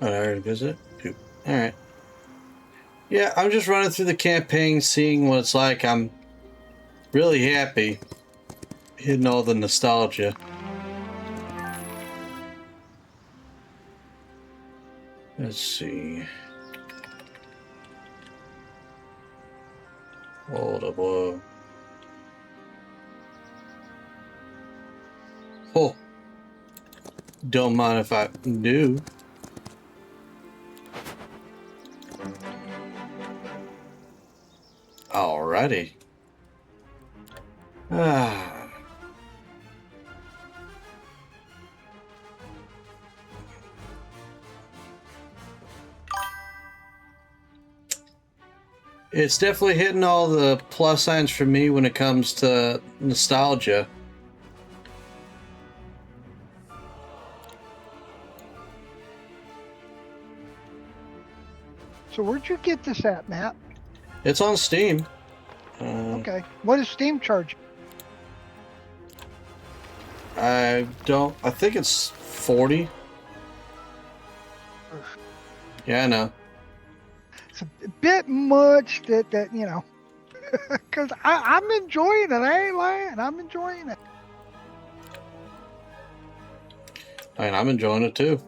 Speaker 1: Alright, visit. Alright. Yeah, I'm just running through the campaign, seeing what it's like. I'm really happy. Hitting all the nostalgia. Let's see. Hold up, whoa. Oh. Don't mind if I do. Alrighty. Ah. It's definitely hitting all the plus signs for me when it comes to nostalgia.
Speaker 8: So where'd you get this at, Matt?
Speaker 1: It's on Steam.
Speaker 8: Okay. What does Steam charge?
Speaker 1: I think it's 40. Yeah, I know.
Speaker 8: It's a bit much that you know, because I'm enjoying it. I ain't lying. I'm enjoying it.
Speaker 1: I mean, I'm enjoying it too.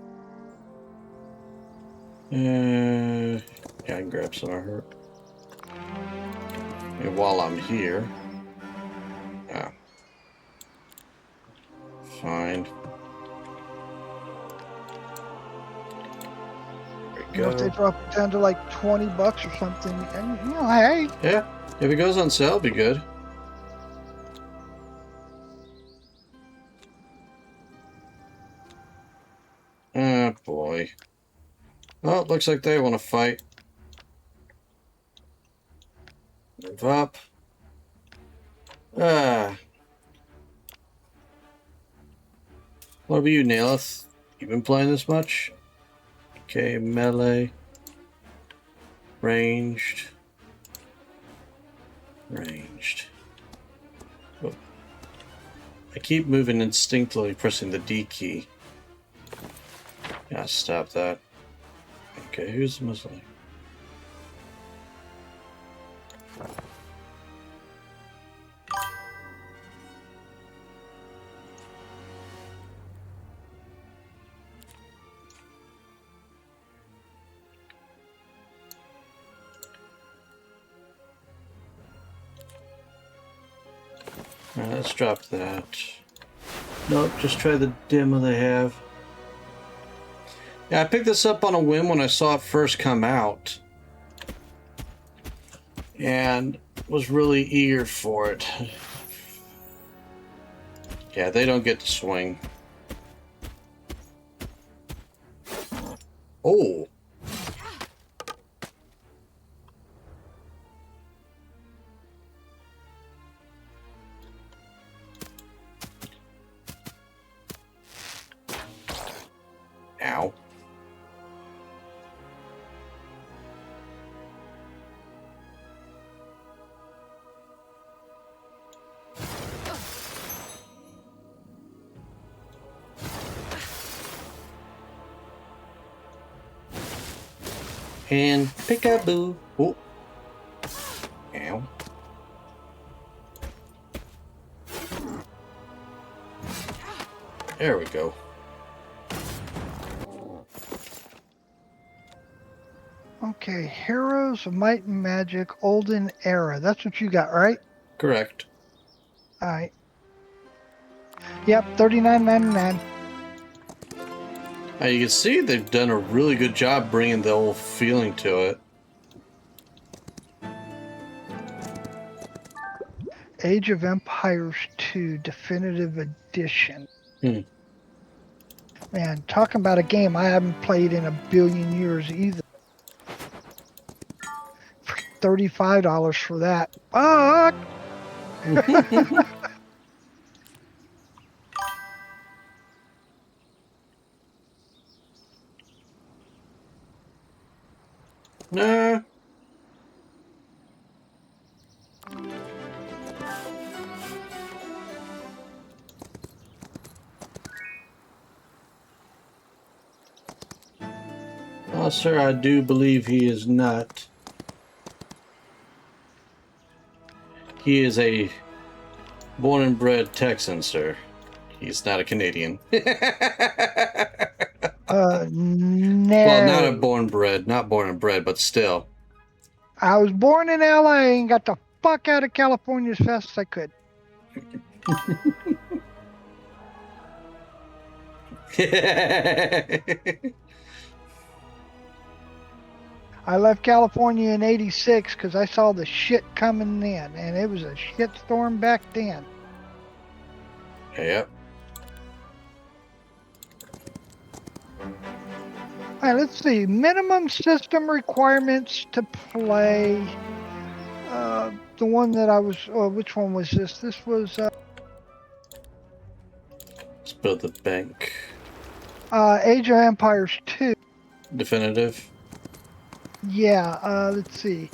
Speaker 1: Yeah, I can grab some of her. And while I'm here, yeah, fine. There we
Speaker 8: You know, if they
Speaker 1: go.
Speaker 8: drop it down to like $20 or something, and you know, hey,
Speaker 1: Yeah, if it goes on sale, it'll be good. Oh boy. Oh, looks like they want to fight. Move up. Ah. What about you, Naileth? You been playing this much? Okay, melee. Ranged. Ranged. Oh. I keep moving instinctively, pressing the D key. Gotta stop that. Okay, who's the Muslim? Alright, let's drop that. Nope, just try the demo they have. Yeah, I picked this up on a whim when I saw it first come out. And was really eager for it. Yeah, they don't get to swing. Oh! Ow. And peekaboo. Oh. Ow. There we go.
Speaker 8: okay, Heroes of Might and Magic, Olden Era. That's what you got, right?
Speaker 1: Correct.
Speaker 8: All right. Yep, $39.99.
Speaker 1: Now you can see they've done a really good job bringing the whole feeling to it.
Speaker 8: Age of Empires 2 Definitive Edition.
Speaker 1: Hmm.
Speaker 8: Man, talking about a game I haven't played in a billion years either. $35 for that. Fuck!
Speaker 1: Nah. Well, sir, I do believe he is not. He is a born and bred Texan, sir. He's not a Canadian.
Speaker 8: No.
Speaker 1: Well, not a not born and bred, but still.
Speaker 8: I was born in LA and got the fuck out of California as fast as I could. I left California in '86 because I saw the shit coming in, and it was a shit storm back then.
Speaker 1: Yep.
Speaker 8: All right, let's see. Minimum system requirements to play. The one that I was, which one was this? This was
Speaker 1: Let's build the bank.
Speaker 8: Age of Empires 2.
Speaker 1: Definitive.
Speaker 8: Yeah, let's see.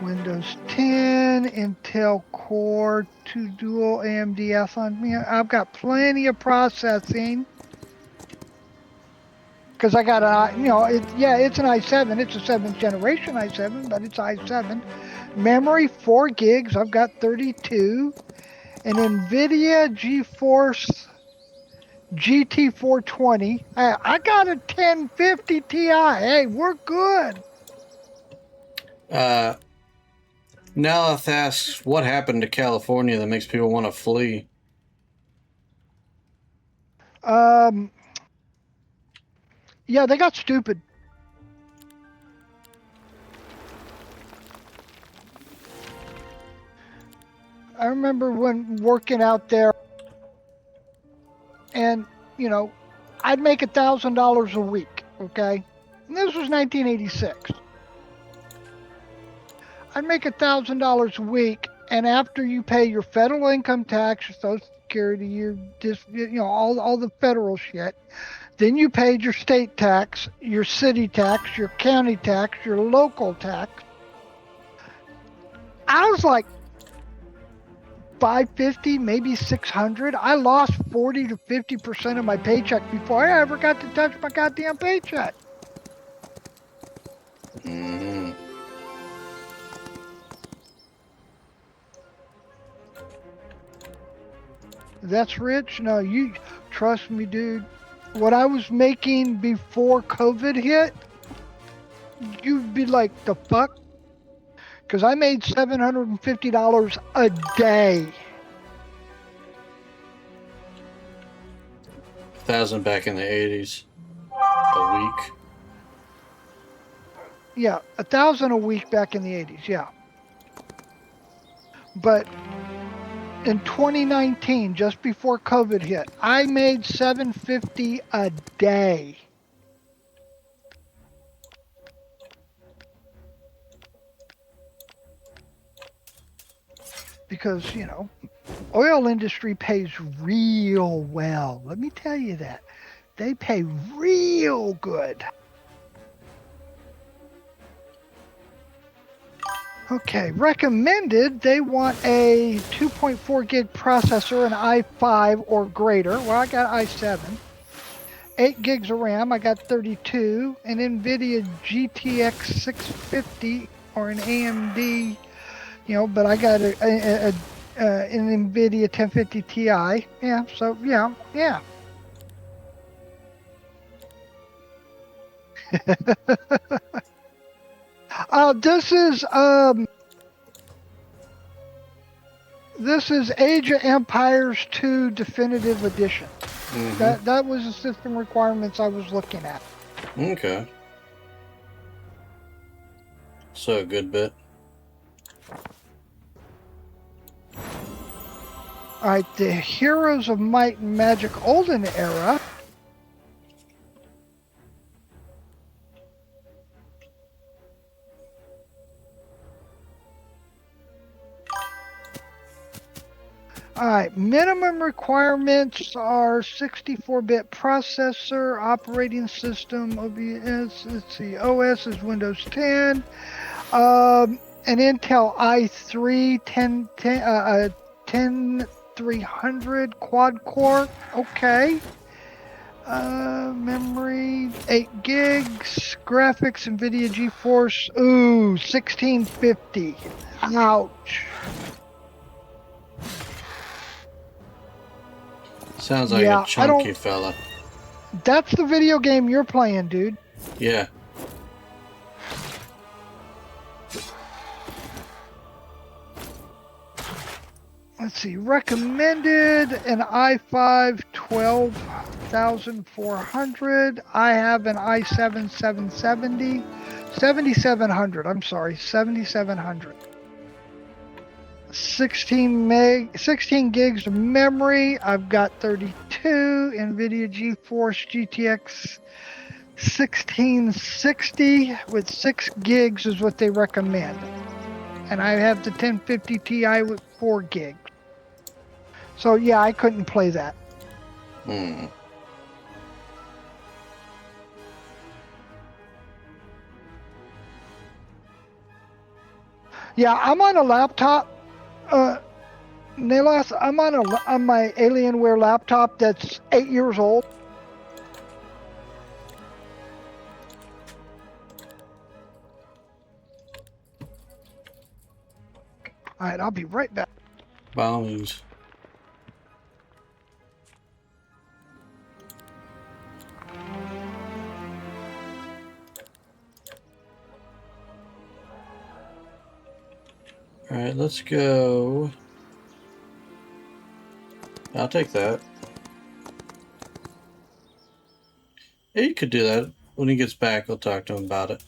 Speaker 8: Windows 10, Intel Core, 2 dual AMD Athlon. Yeah, I've got plenty of processing. Because I got it's an i7. It's a 7th generation i7, but it's i7. Memory, 4 gigs. I've got 32. An NVIDIA GeForce GT420. I got a 1050 Ti. Hey, we're good.
Speaker 1: Nelith asks, what happened to California that makes people want to flee?
Speaker 8: Yeah, they got stupid. I remember when working out there, and I'd make $1,000 a week. Okay, and this was 1986. I'd make $1,000 a week, and after you pay your federal income tax, your Social Security, all the federal shit, then you paid your state tax, your city tax, your county tax, your local tax. I was like $550, maybe $600. I lost 40 to 50% of my paycheck before I ever got to touch my goddamn paycheck.
Speaker 1: Mm-hmm.
Speaker 8: That's rich? No, you trust me, dude. What I was making before COVID hit, you'd be like, the fuck? Because I made $750 a day.
Speaker 1: 1,000 back in the 80s. A week.
Speaker 8: Yeah, 1,000 a week back in the 80s, yeah. But in 2019, just before COVID hit, I made $750 a day. Because, oil industry pays real well. Let me tell you that. They pay real good. Okay, recommended, they want a 2.4 gig processor, an i5 or greater. Well, I got i7. 8 gigs of RAM, I got 32. An NVIDIA GTX 650 or an AMD, but I got an NVIDIA 1050 Ti. Yeah, so yeah. This is Age of Empires 2 Definitive Edition. Mm-hmm. That was the system requirements I was looking at.
Speaker 1: Okay. So a good bit.
Speaker 8: Alright, the Heroes of Might and Magic Olden Era. Alright, minimum requirements are 64-bit processor, operating system, OBS, let's see, OS is Windows 10, an Intel i3 10300 quad core, okay. Memory 8 gigs, graphics NVIDIA GeForce, ooh, 1650. Ouch.
Speaker 1: Sounds like
Speaker 8: Yeah,
Speaker 1: a chunky fella.
Speaker 8: That's the video game you're playing, dude.
Speaker 1: Yeah.
Speaker 8: Let's see, recommended an i5 12400. I have an i7 7700. I'm sorry, 7700. 16 gigs of memory. I've got 32 NVIDIA GeForce GTX 1660 with 6 gigs is what they recommend. And I have the 1050 Ti with 4 gigs. So yeah, I couldn't play that. Yeah, I'm on a laptop. Nelas, I'm on my Alienware laptop that's 8 years old. All right, I'll be right back.
Speaker 1: Bones. All right, let's go. I'll take that. Yeah, you could do that. When he gets back, I'll talk to him about it.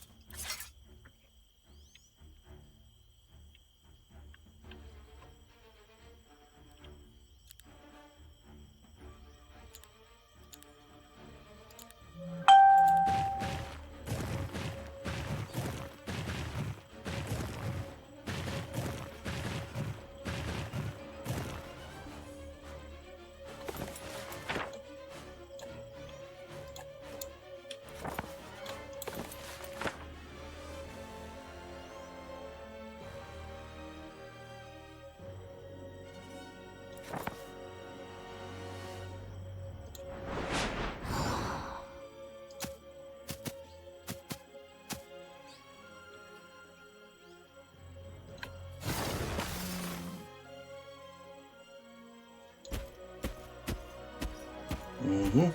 Speaker 1: Mm-hmm.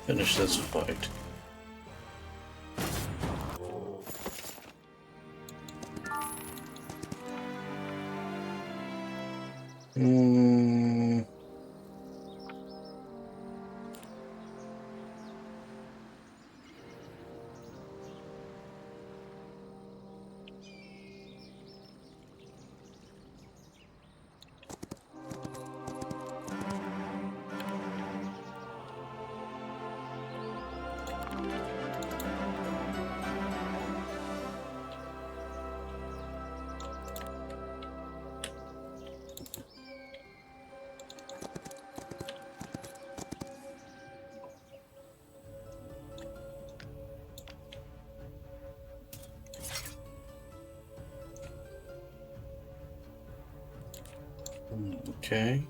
Speaker 1: Finish this fight. Hmm. Okay.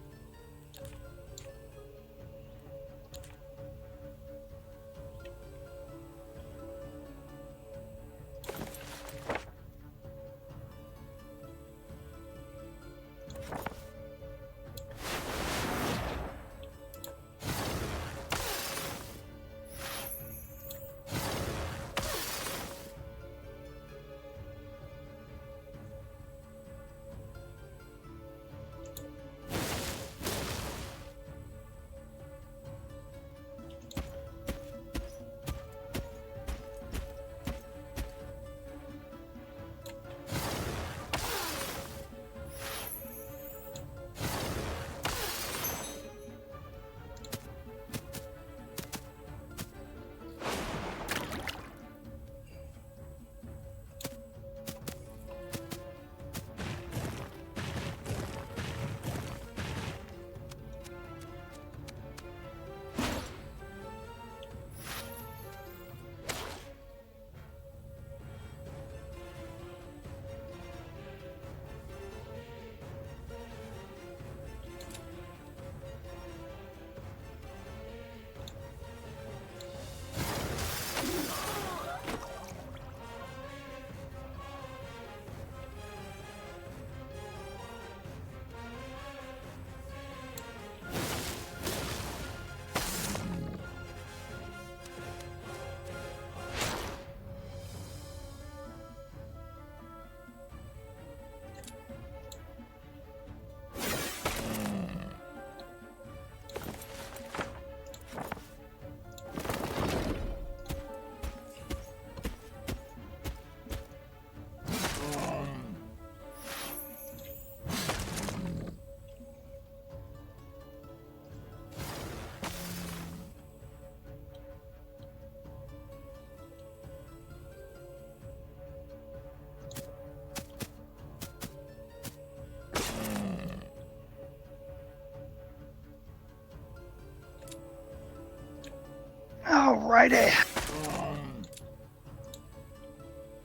Speaker 8: Alrighty.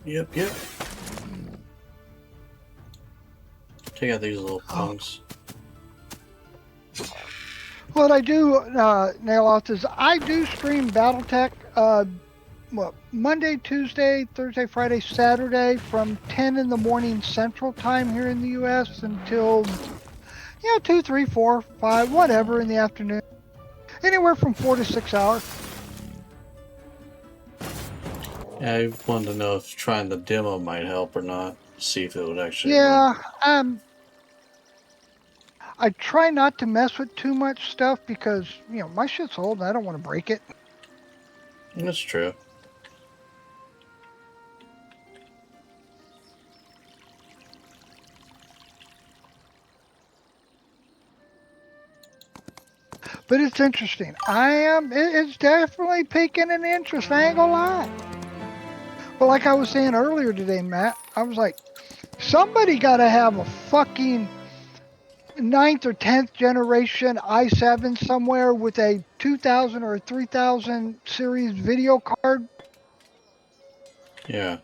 Speaker 1: Yep, yep. Take out these little punks.
Speaker 8: What I do, nail off is I do stream BattleTech, Monday, Tuesday, Thursday, Friday, Saturday from 10 in the morning Central Time here in the U.S. until, 2, 3, 4, 5, whatever in the afternoon. Anywhere from 4 to 6 hours.
Speaker 1: Yeah, I wanted to know if trying the demo might help or not. See if it would actually.
Speaker 8: Yeah, I try not to mess with too much stuff because, my shit's old and I don't want to break it.
Speaker 1: That's true.
Speaker 8: But it's interesting. It's definitely piquing an interest. I ain't gonna lie. But like I was saying earlier today, Matt, I was like, somebody got to have a fucking ninth or 10th generation i7 somewhere with a 2000 or a 3000 series video card.
Speaker 1: Yeah.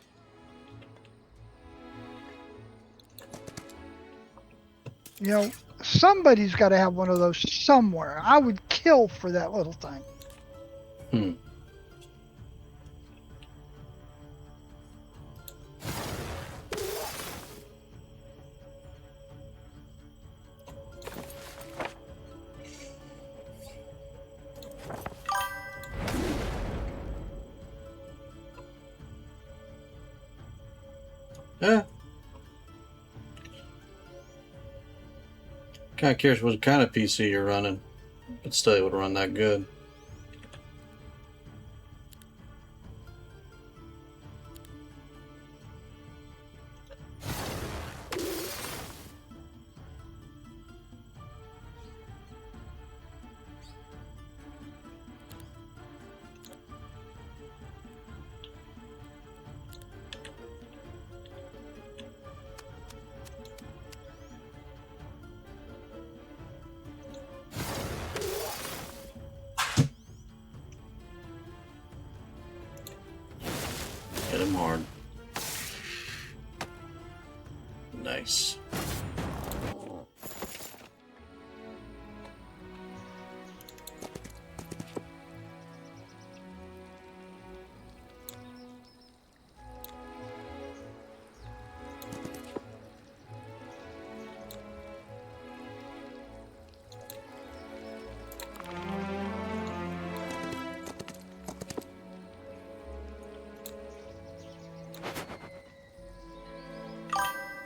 Speaker 8: Somebody's got to have one of those somewhere. I would kill for that little thing.
Speaker 1: Hmm. Yeah. Kind of curious what kind of PC you're running, but still able to run that good. Hit him hard. Nice.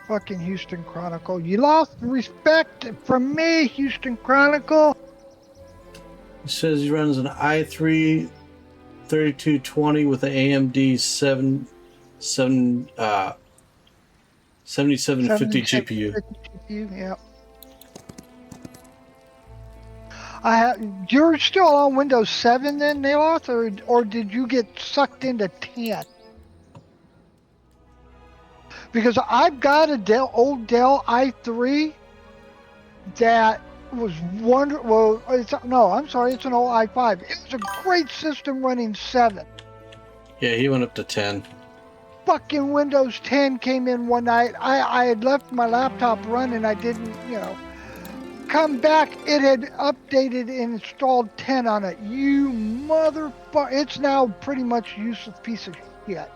Speaker 8: Fucking Houston Chronicle. You lost respect from me, Houston Chronicle.
Speaker 1: It says he runs an i3 3220 with an AMD 7750 GPU.
Speaker 8: Yeah. You're still on Windows 7 then, Neloth, or did you get sucked into 10? Because I've got a old Dell i3 that was wonderful. Well, I'm sorry, it's an old i5. It was a great system running 7.
Speaker 1: Yeah, he went up to 10.
Speaker 8: Fucking Windows 10 came in one night. I had left my laptop running. I didn't, come back. It had updated and installed 10 on it. You motherfucker. It's now pretty much a useless piece of shit.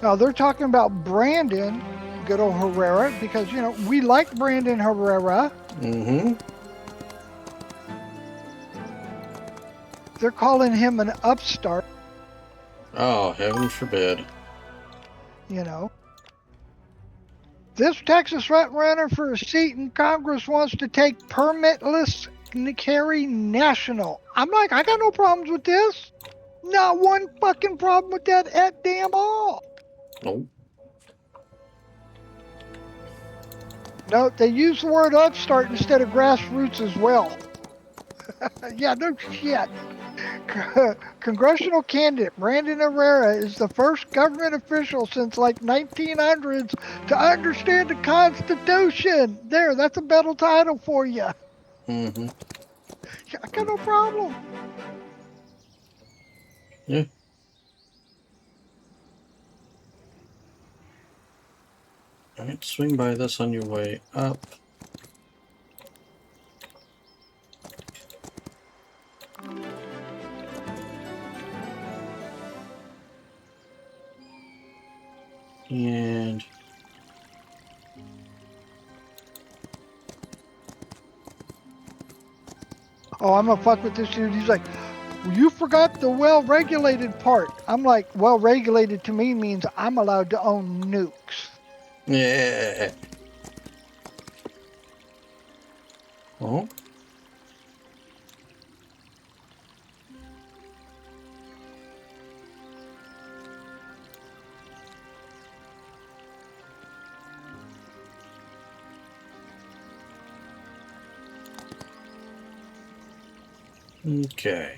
Speaker 8: Now they're talking about Brandon, good old Herrera, because we like Brandon Herrera.
Speaker 1: Mm-hmm.
Speaker 8: They're calling him an upstart.
Speaker 1: Oh, heaven forbid.
Speaker 8: This Texas runner for a seat in Congress wants to take permitless carry national. I'm like, I got no problems with this. Not one fucking problem with that at damn all.
Speaker 1: Nope.
Speaker 8: No, they use the word upstart instead of grassroots as well. Yeah, no shit. Congressional candidate Brandon Herrera is the first government official since like 1900s to understand the Constitution. There, that's a better title for you.
Speaker 1: Mm-hmm.
Speaker 8: Yeah, I got no problem.
Speaker 1: Yeah. Alright, swing by this on your way up. And
Speaker 8: I'm gonna fuck with this dude. He's like, well, you forgot the well-regulated part. I'm like, well-regulated to me means I'm allowed to own nukes.
Speaker 1: yeah. Oh. Okay.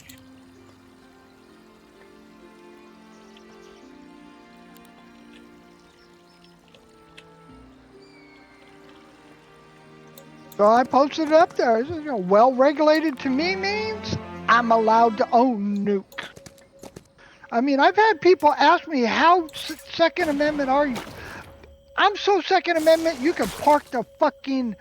Speaker 8: So I posted it up there. It says, well-regulated to me means I'm allowed to own nukes. I mean, I've had people ask me, how Second Amendment are you? I'm so Second Amendment, you can park the fucking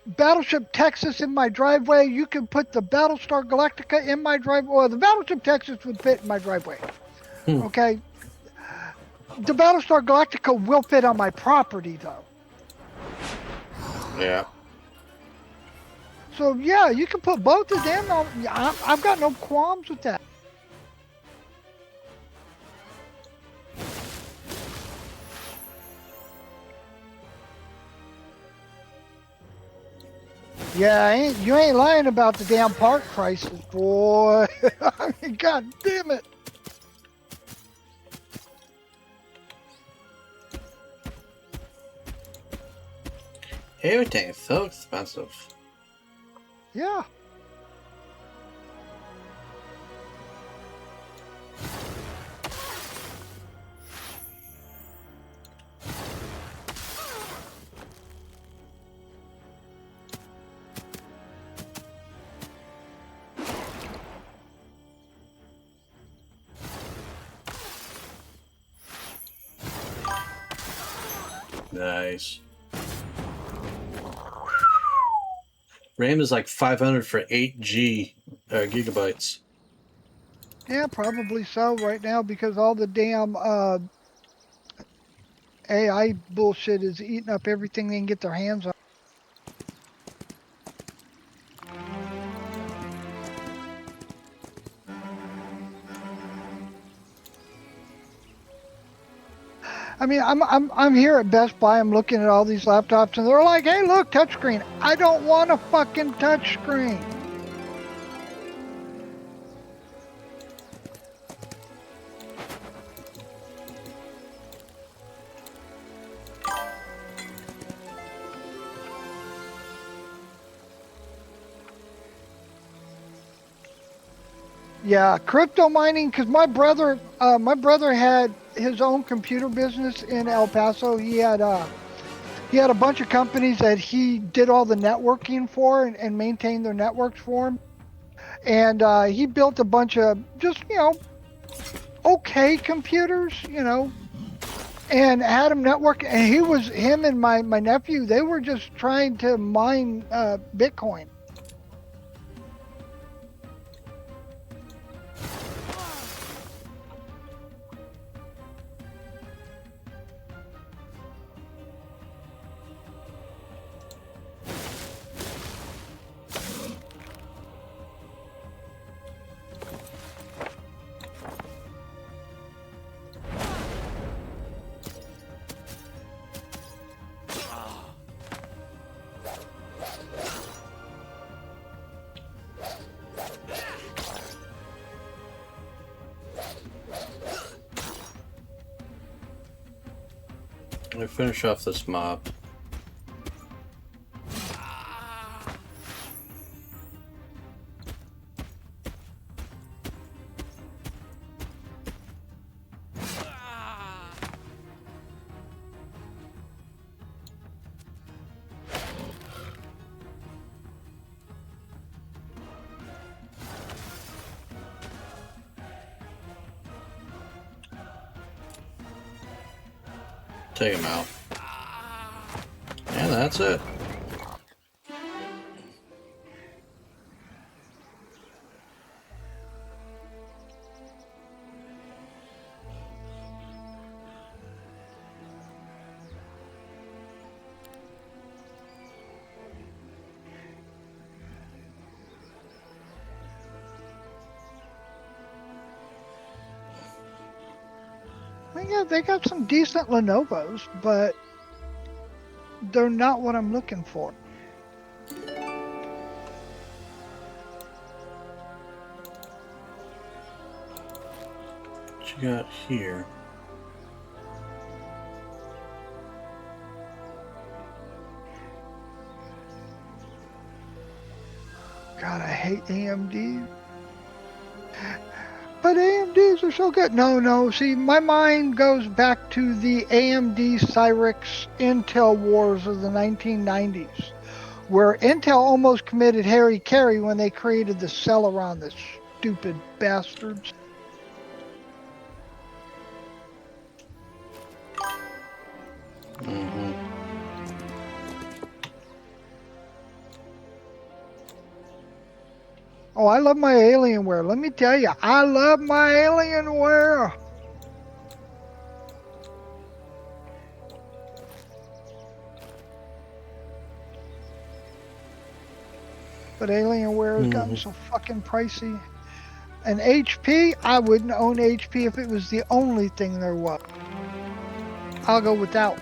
Speaker 8: Battleship Texas in my driveway. You can put the Battlestar Galactica in my driveway. Well, the Battleship Texas would fit in my driveway. Okay? The Battlestar Galactica will fit on my property, though.
Speaker 1: Yeah.
Speaker 8: So, yeah, you can put both of them on. I've got no qualms with that. Yeah, you ain't lying about the damn part prices, boy. I mean, god damn it.
Speaker 1: Everything is so expensive.
Speaker 8: Yeah.
Speaker 1: Nice. RAM is like 500 for 8 gigabytes.
Speaker 8: Yeah, probably so right now because all the damn AI bullshit is eating up everything they can get their hands on. I mean, I'm here at Best Buy. I'm looking at all these laptops, and they're like, "Hey, look, touchscreen." I don't want a fucking touchscreen. Yeah, crypto mining. Because my brother had his own computer business in El Paso. He had a bunch of companies that he did all the networking for and maintained their networks for him. And he built a bunch of just, okay computers, and had them network. And him and my nephew, they were just trying to mine Bitcoin.
Speaker 1: I'm gonna finish off this mob. Take him out. And that's it.
Speaker 8: Yeah, they got some decent Lenovo's, but they're not what I'm looking for.
Speaker 1: What you got here?
Speaker 8: God, I hate AMD. But AMDs are so good. No. See, my mind goes back to the AMD Cyrix Intel wars of the 1990s, where Intel almost committed Harry Carey when they created the Celeron, the stupid bastards.
Speaker 1: Mm-hmm.
Speaker 8: Oh, I love my Alienware. Let me tell you, I love my Alienware. But Alienware has gotten so fucking pricey. And HP, I wouldn't own HP if it was the only thing there was. I'll go without.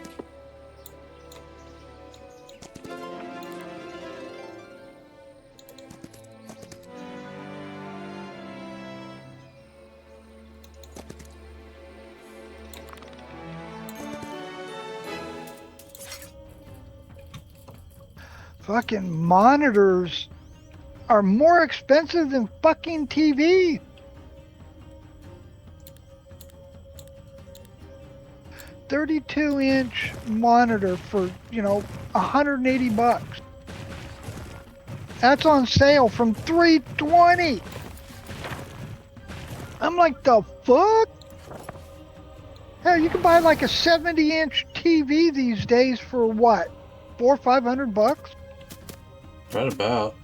Speaker 8: fucking monitors are more expensive than fucking TV. $32-inch monitor for, you know, $180. That's on sale from $320. I'm like, the fuck? Hell, you can buy like a 70-inch TV these days for what? $400 or $500?
Speaker 1: Right about.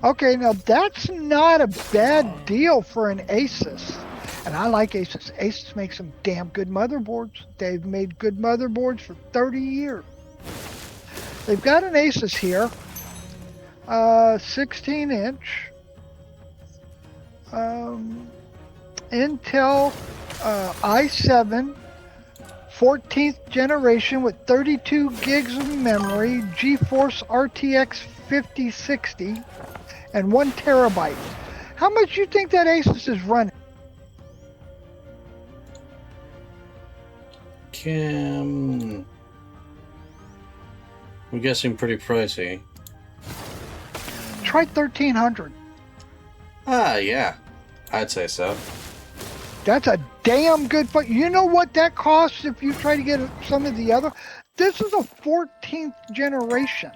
Speaker 8: Okay, now that's not a bad deal for an Asus. And I like Asus. Asus makes some damn good motherboards. They've made good motherboards for 30 years. They've got an Asus here. 16-inch. Intel i7. 14th generation with 32 gigs of memory. GeForce RTX 5060. And 1 terabyte. How much do you think that Asus is running?
Speaker 1: I'm guessing pretty pricey.
Speaker 8: Try 1300.
Speaker 1: Ah, yeah. I'd say so.
Speaker 8: That's a damn good fight. You know what that costs if you try to get some of the other? This is a 14th generation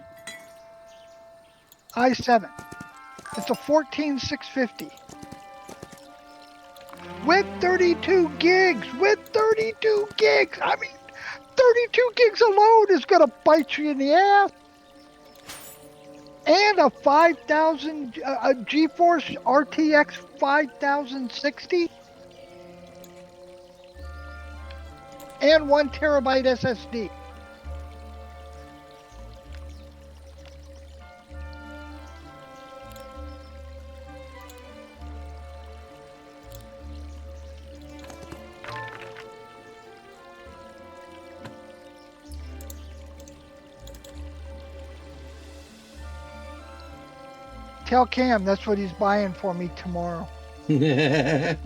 Speaker 8: i7. It's a 14650 with 32 gigs. With 32 gigs, I mean, 32 gigs alone is gonna bite you in the ass. And a 5000 a GeForce RTX 5060 and 1 terabyte SSD. Tell Cam that's what he's buying for me tomorrow. I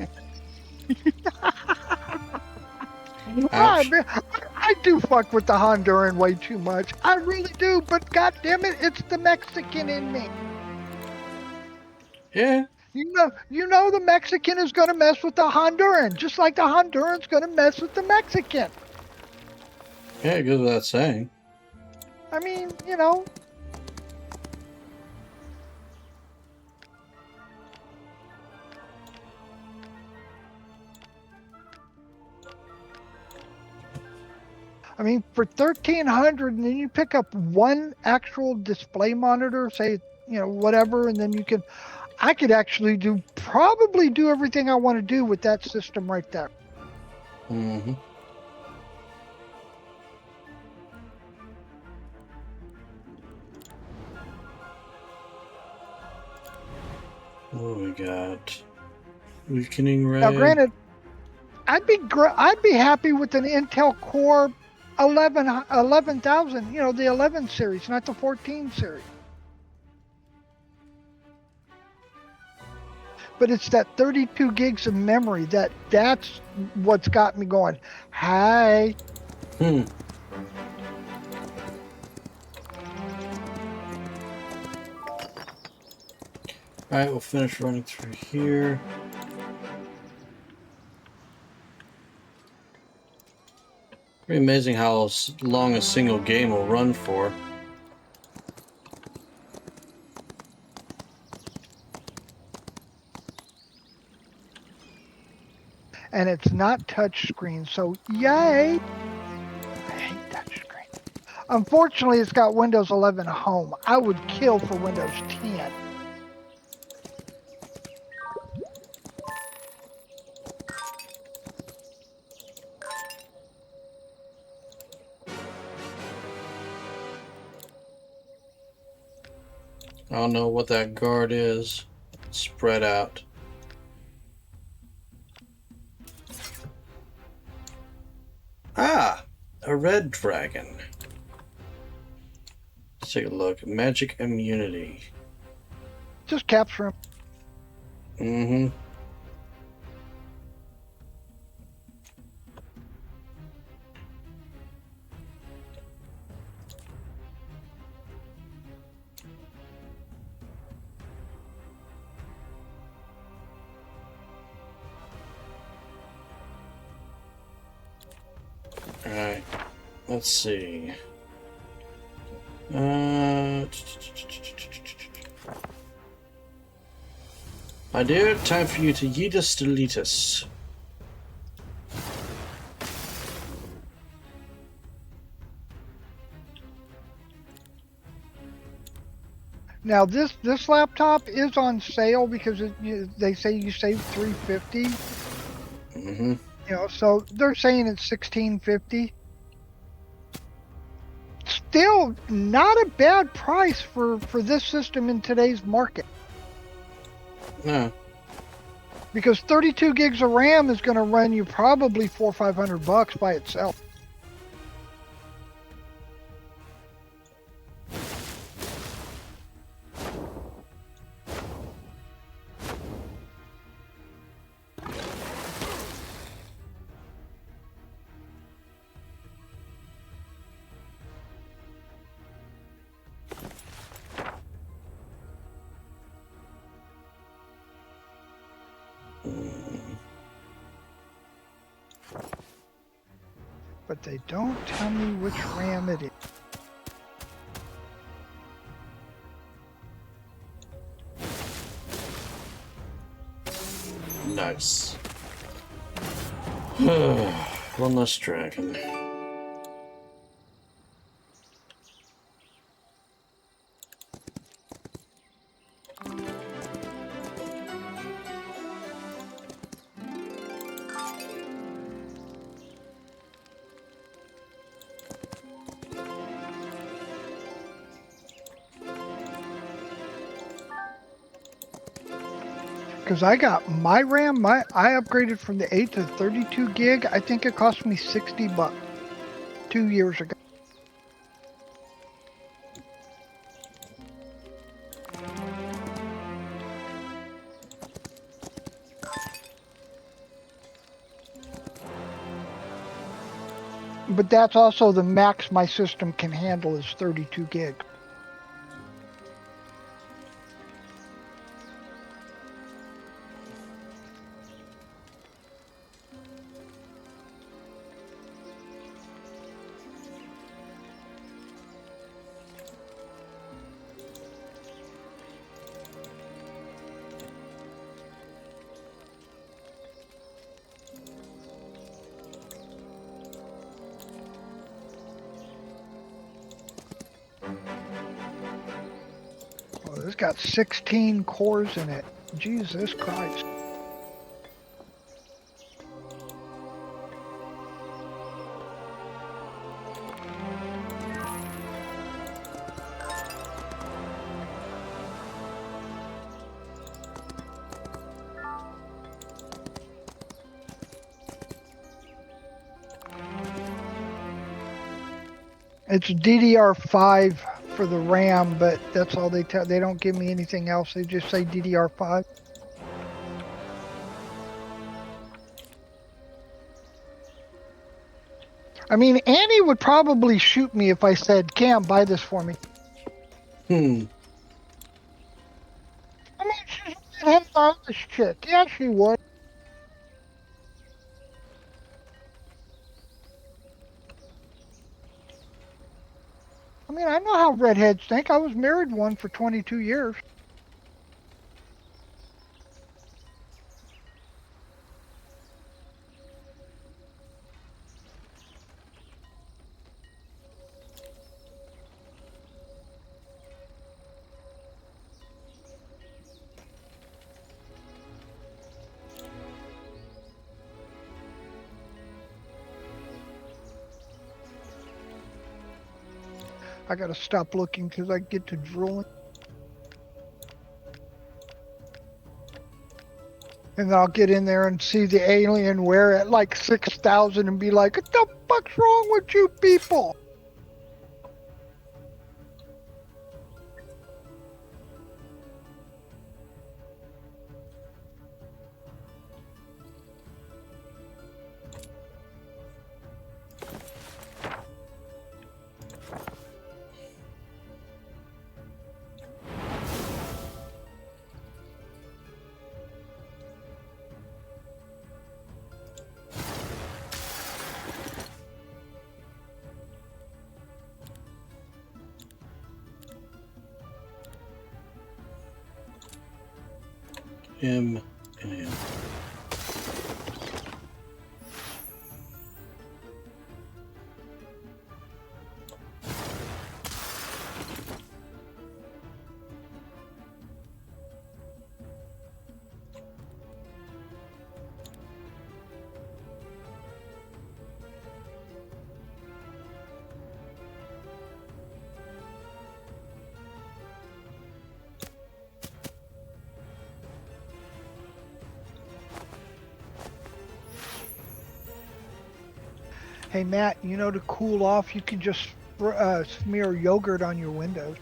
Speaker 8: do fuck with the Honduran way too much. I really do, but goddamn it, it's the Mexican in me.
Speaker 1: Yeah.
Speaker 8: You know the Mexican is gonna mess with the Honduran, just like the Honduran's gonna mess with the Mexican.
Speaker 1: Yeah, it goes without saying.
Speaker 8: I mean, you know. I mean, for 1300, and then you pick up one actual display monitor, say, you know, whatever, and then you can, I could actually probably do everything I want to do with that system right there.
Speaker 1: Mm-hmm. What do we got? Weakening ray.
Speaker 8: Now, granted, I'd be happy with an Intel Core 11,000, you know, the 11 series, not the 14 series. But it's that 32 gigs of memory that's what's got me going. Hi.
Speaker 1: All right, we'll finish running through here. Pretty amazing how long a single game will run for.
Speaker 8: And it's not touchscreen, so yay! I hate touchscreen. Unfortunately, it's got Windows 11 Home. I would kill for Windows 10.
Speaker 1: I don't know what that guard is. Spread out. Ah! a red dragon. Let's take a look. Magic immunity.
Speaker 8: Just capture him.
Speaker 1: Mm-hmm. Alright. Let's see. My dear, time for you to yeetus deletus.
Speaker 8: Now this laptop is on sale because they say you save $350.
Speaker 1: Mm-hmm.
Speaker 8: You know, so they're saying it's $1650. Still not a bad price for this system in today's market.
Speaker 1: No.
Speaker 8: Because 32 gigs of RAM is going to run you probably $400 or $500 by itself. But they don't tell me which RAM it is.
Speaker 1: Nice. One less dragon.
Speaker 8: Because I got my RAM, I upgraded from the 8 to 32 gig. I think it cost me $60 2 years ago. But that's also the max my system can handle is 32 gig. Oh, this got 16 cores in it. Jesus Christ. It's DDR5 for the RAM, but that's all they tell. They don't give me anything else. They just say DDR5. I mean, Annie would probably shoot me if I said, Cam, buy this for me. I mean, she's a redheaded Irish chick. Yeah, she would. I mean, I know how redheads think. I was married one for 22 years. I gotta stop looking because I get to drooling. And then I'll get in there and see the Alienware at like 6,000 and be like, what the fuck's wrong with you people?
Speaker 1: Him and him.
Speaker 8: Hey Matt, you know to cool off, you can just smear yogurt on your windows.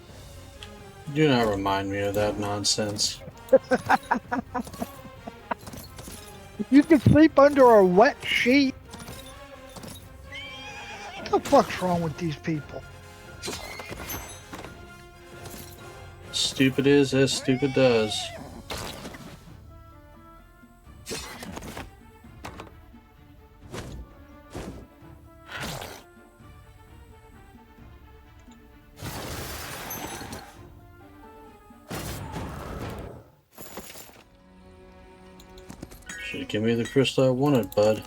Speaker 1: Do not remind me of that nonsense.
Speaker 8: You can sleep under a wet sheet. What the fuck's wrong with these people?
Speaker 1: Stupid is as stupid does. Should've given me the crystal I wanted, bud.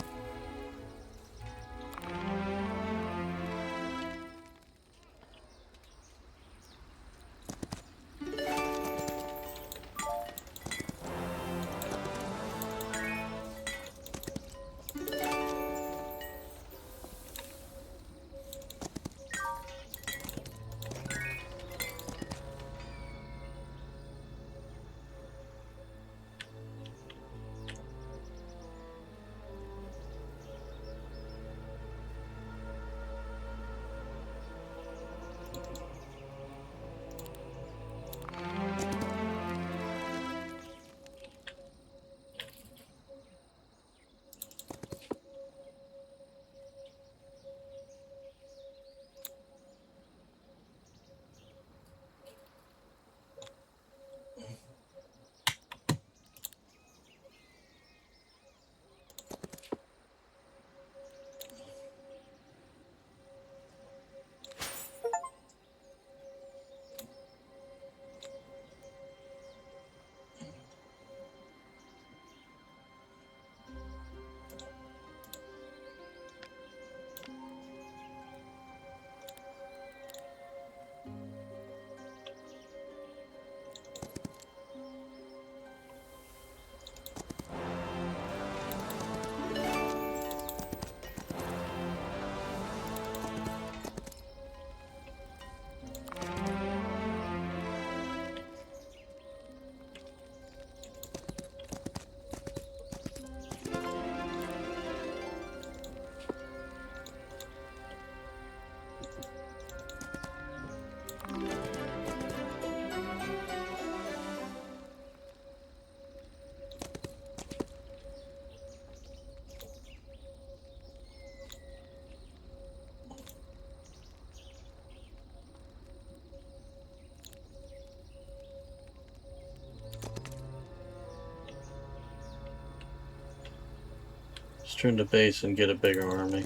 Speaker 1: Let's turn to base and get a bigger army.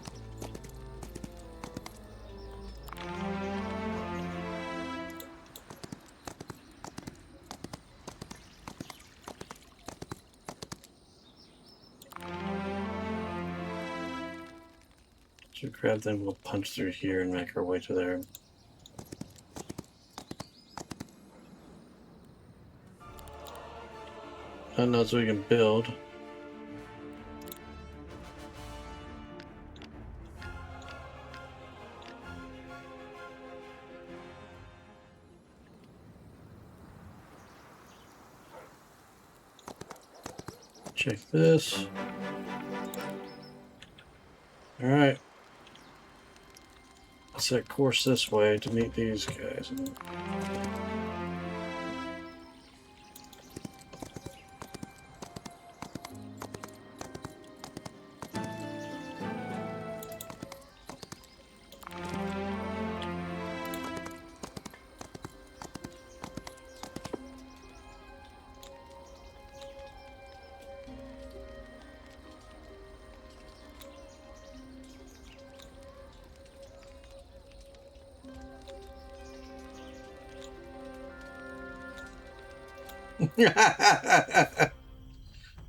Speaker 1: So grab them, we'll punch through here and make our way to there. Nothing else we can build. Check this. All right. set course this way to meet these guys.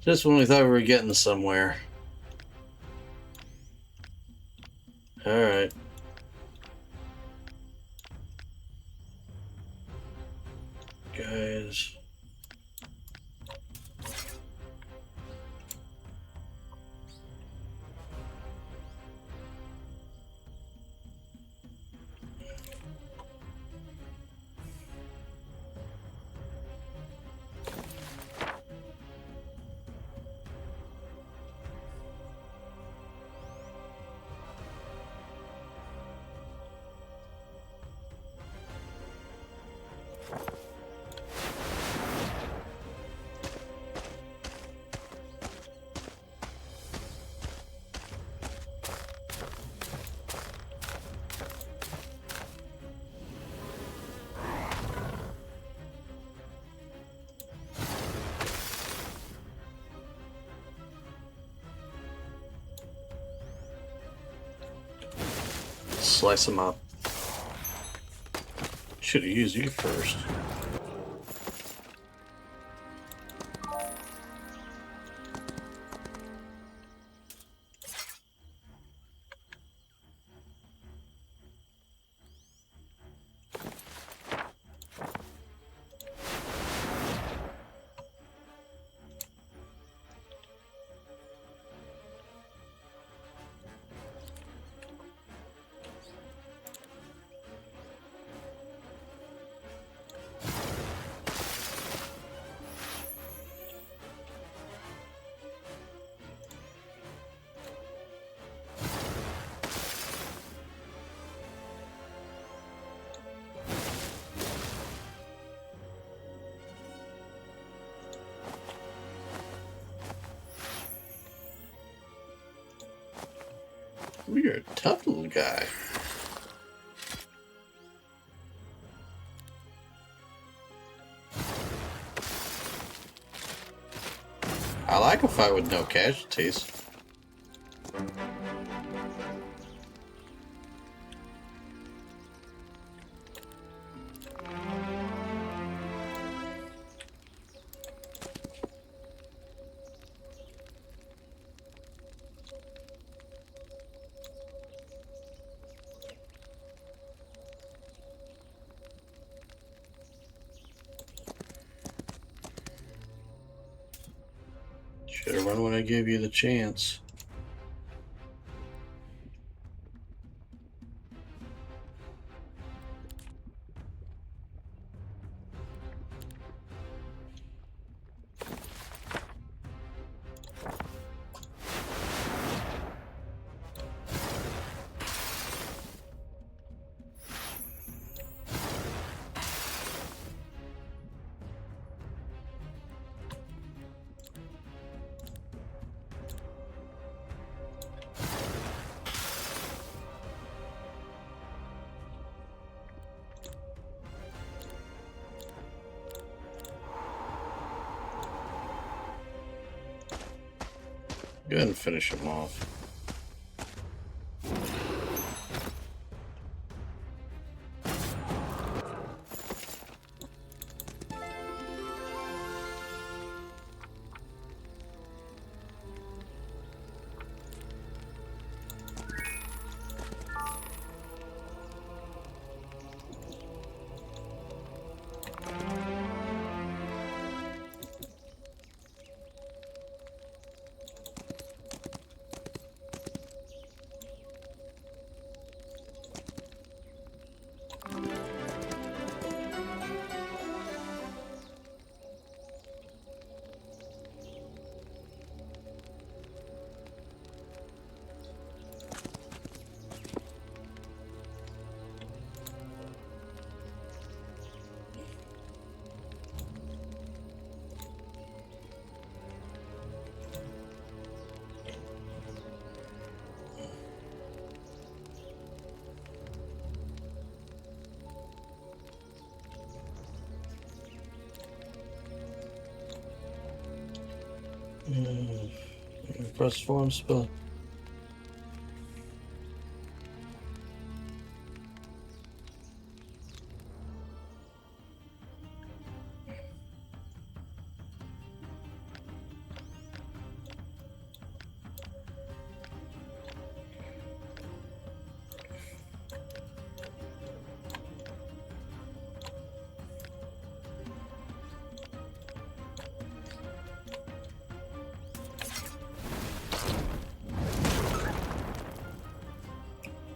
Speaker 1: Just when we thought we were getting somewhere. Alright. Guys. Slice them up. Should have used you first. You're a tough little guy. I like a fight with no casualties. Should have run when I gave you the chance. Go ahead and finish him off. Press form spell.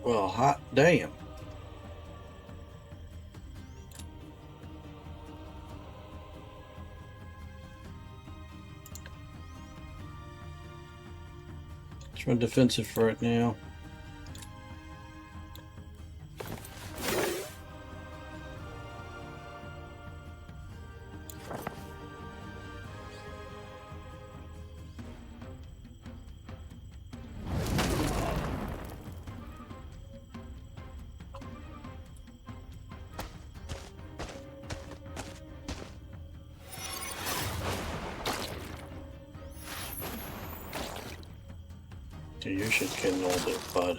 Speaker 1: Well, hot damn. Let's run defensive for it now. Dude, you should get an old it, bud.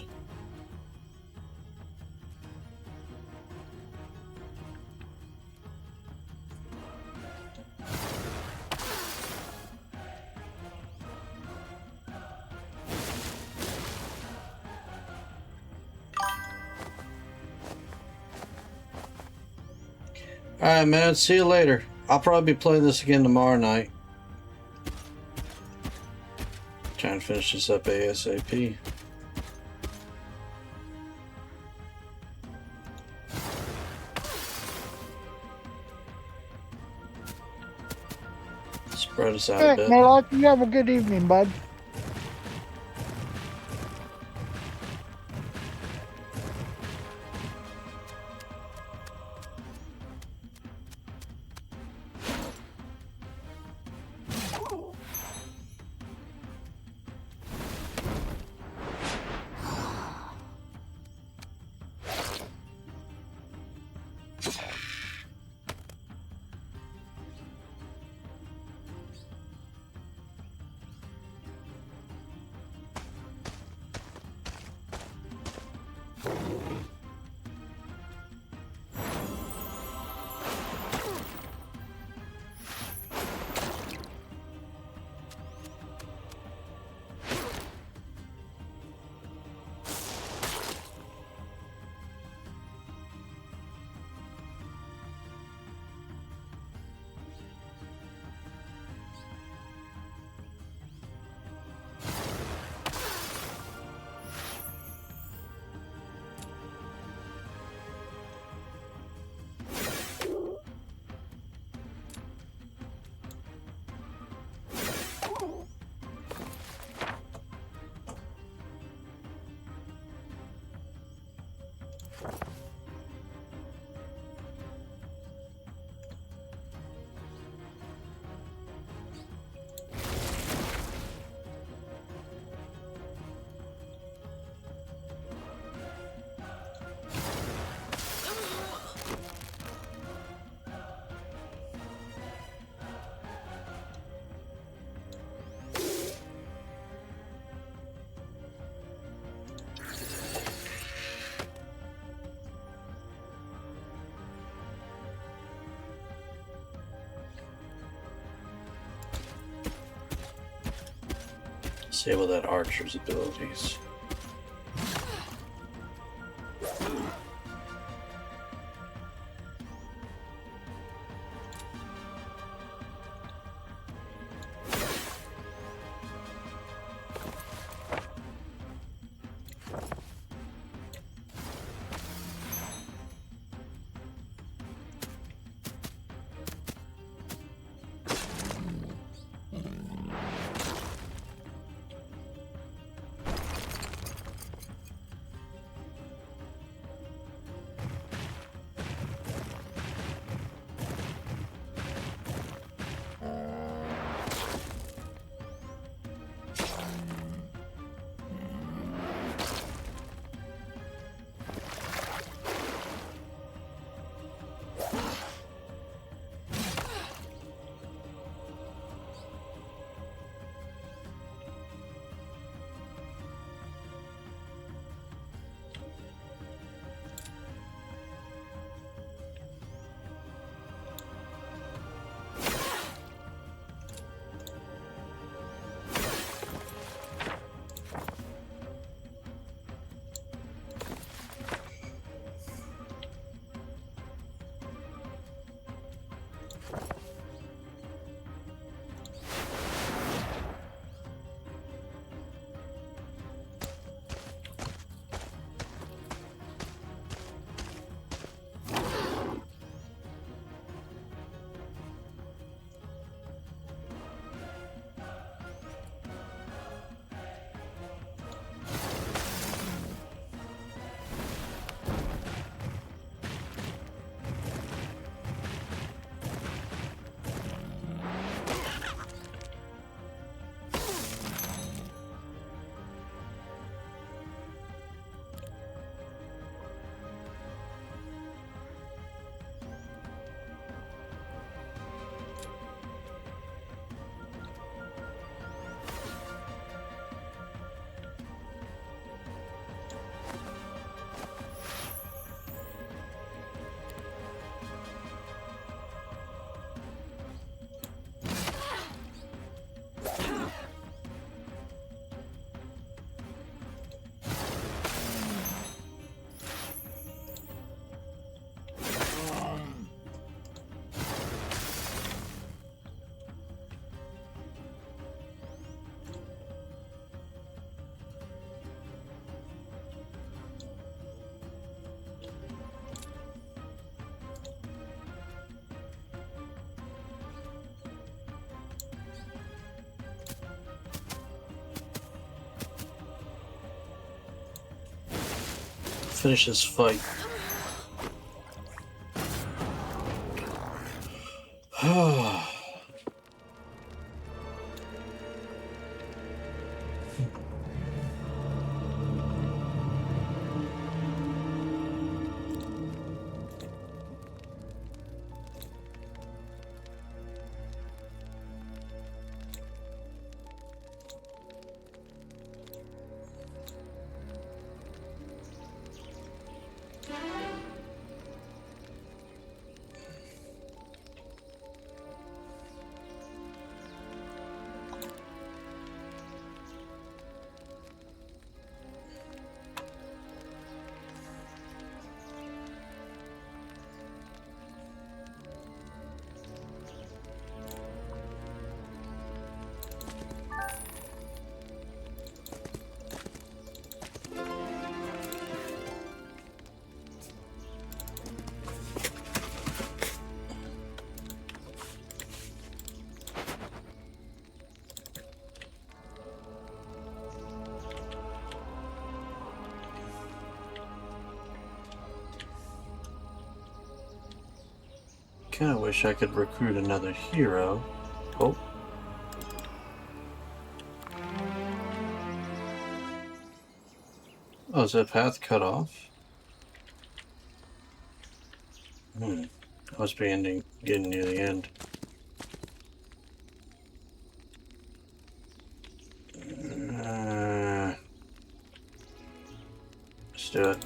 Speaker 1: Alright, man. See you later. I'll probably be playing this again tomorrow night. Trying to finish this up ASAP. Spread us out a
Speaker 8: Hey,
Speaker 1: bit.
Speaker 8: Murloc, you have a good evening, bud.
Speaker 1: Disable that archer's abilities. finish this fight. Kinda wish I could recruit another hero. Oh. Oh, is that path cut off? I must be getting near the end. Let's do it.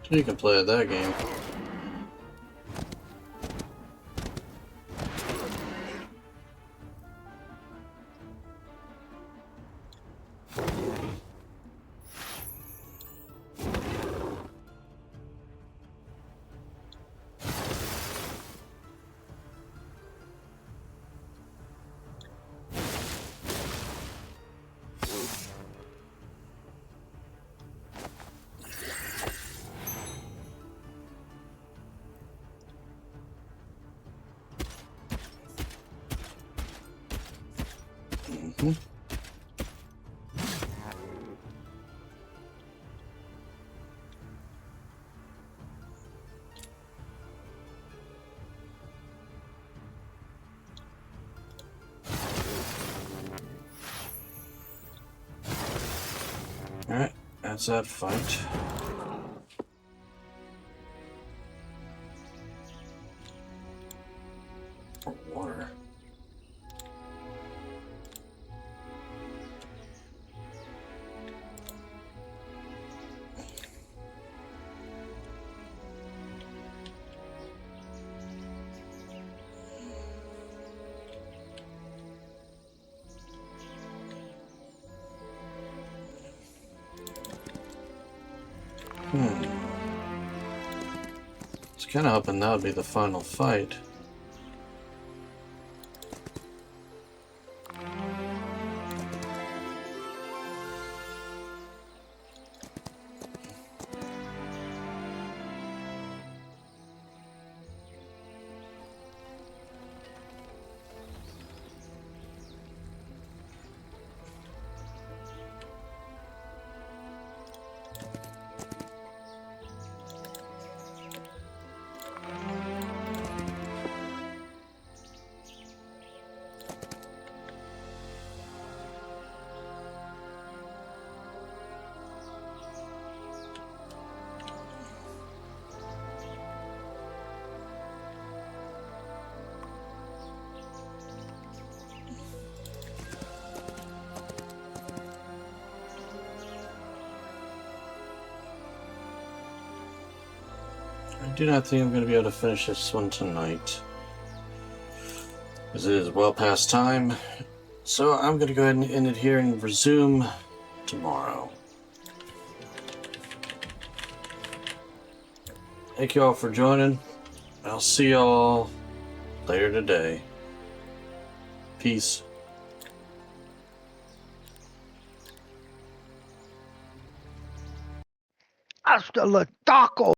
Speaker 1: You can play that game. Alright, that's that fight. Water. I was kind of hoping that would be the final fight. I do not think I'm going to be able to finish this one tonight, as it is well past time. So I'm going to go ahead and end it here and resume tomorrow. Thank you all for joining. I'll see y'all later today. Peace.
Speaker 8: Hasta la taco.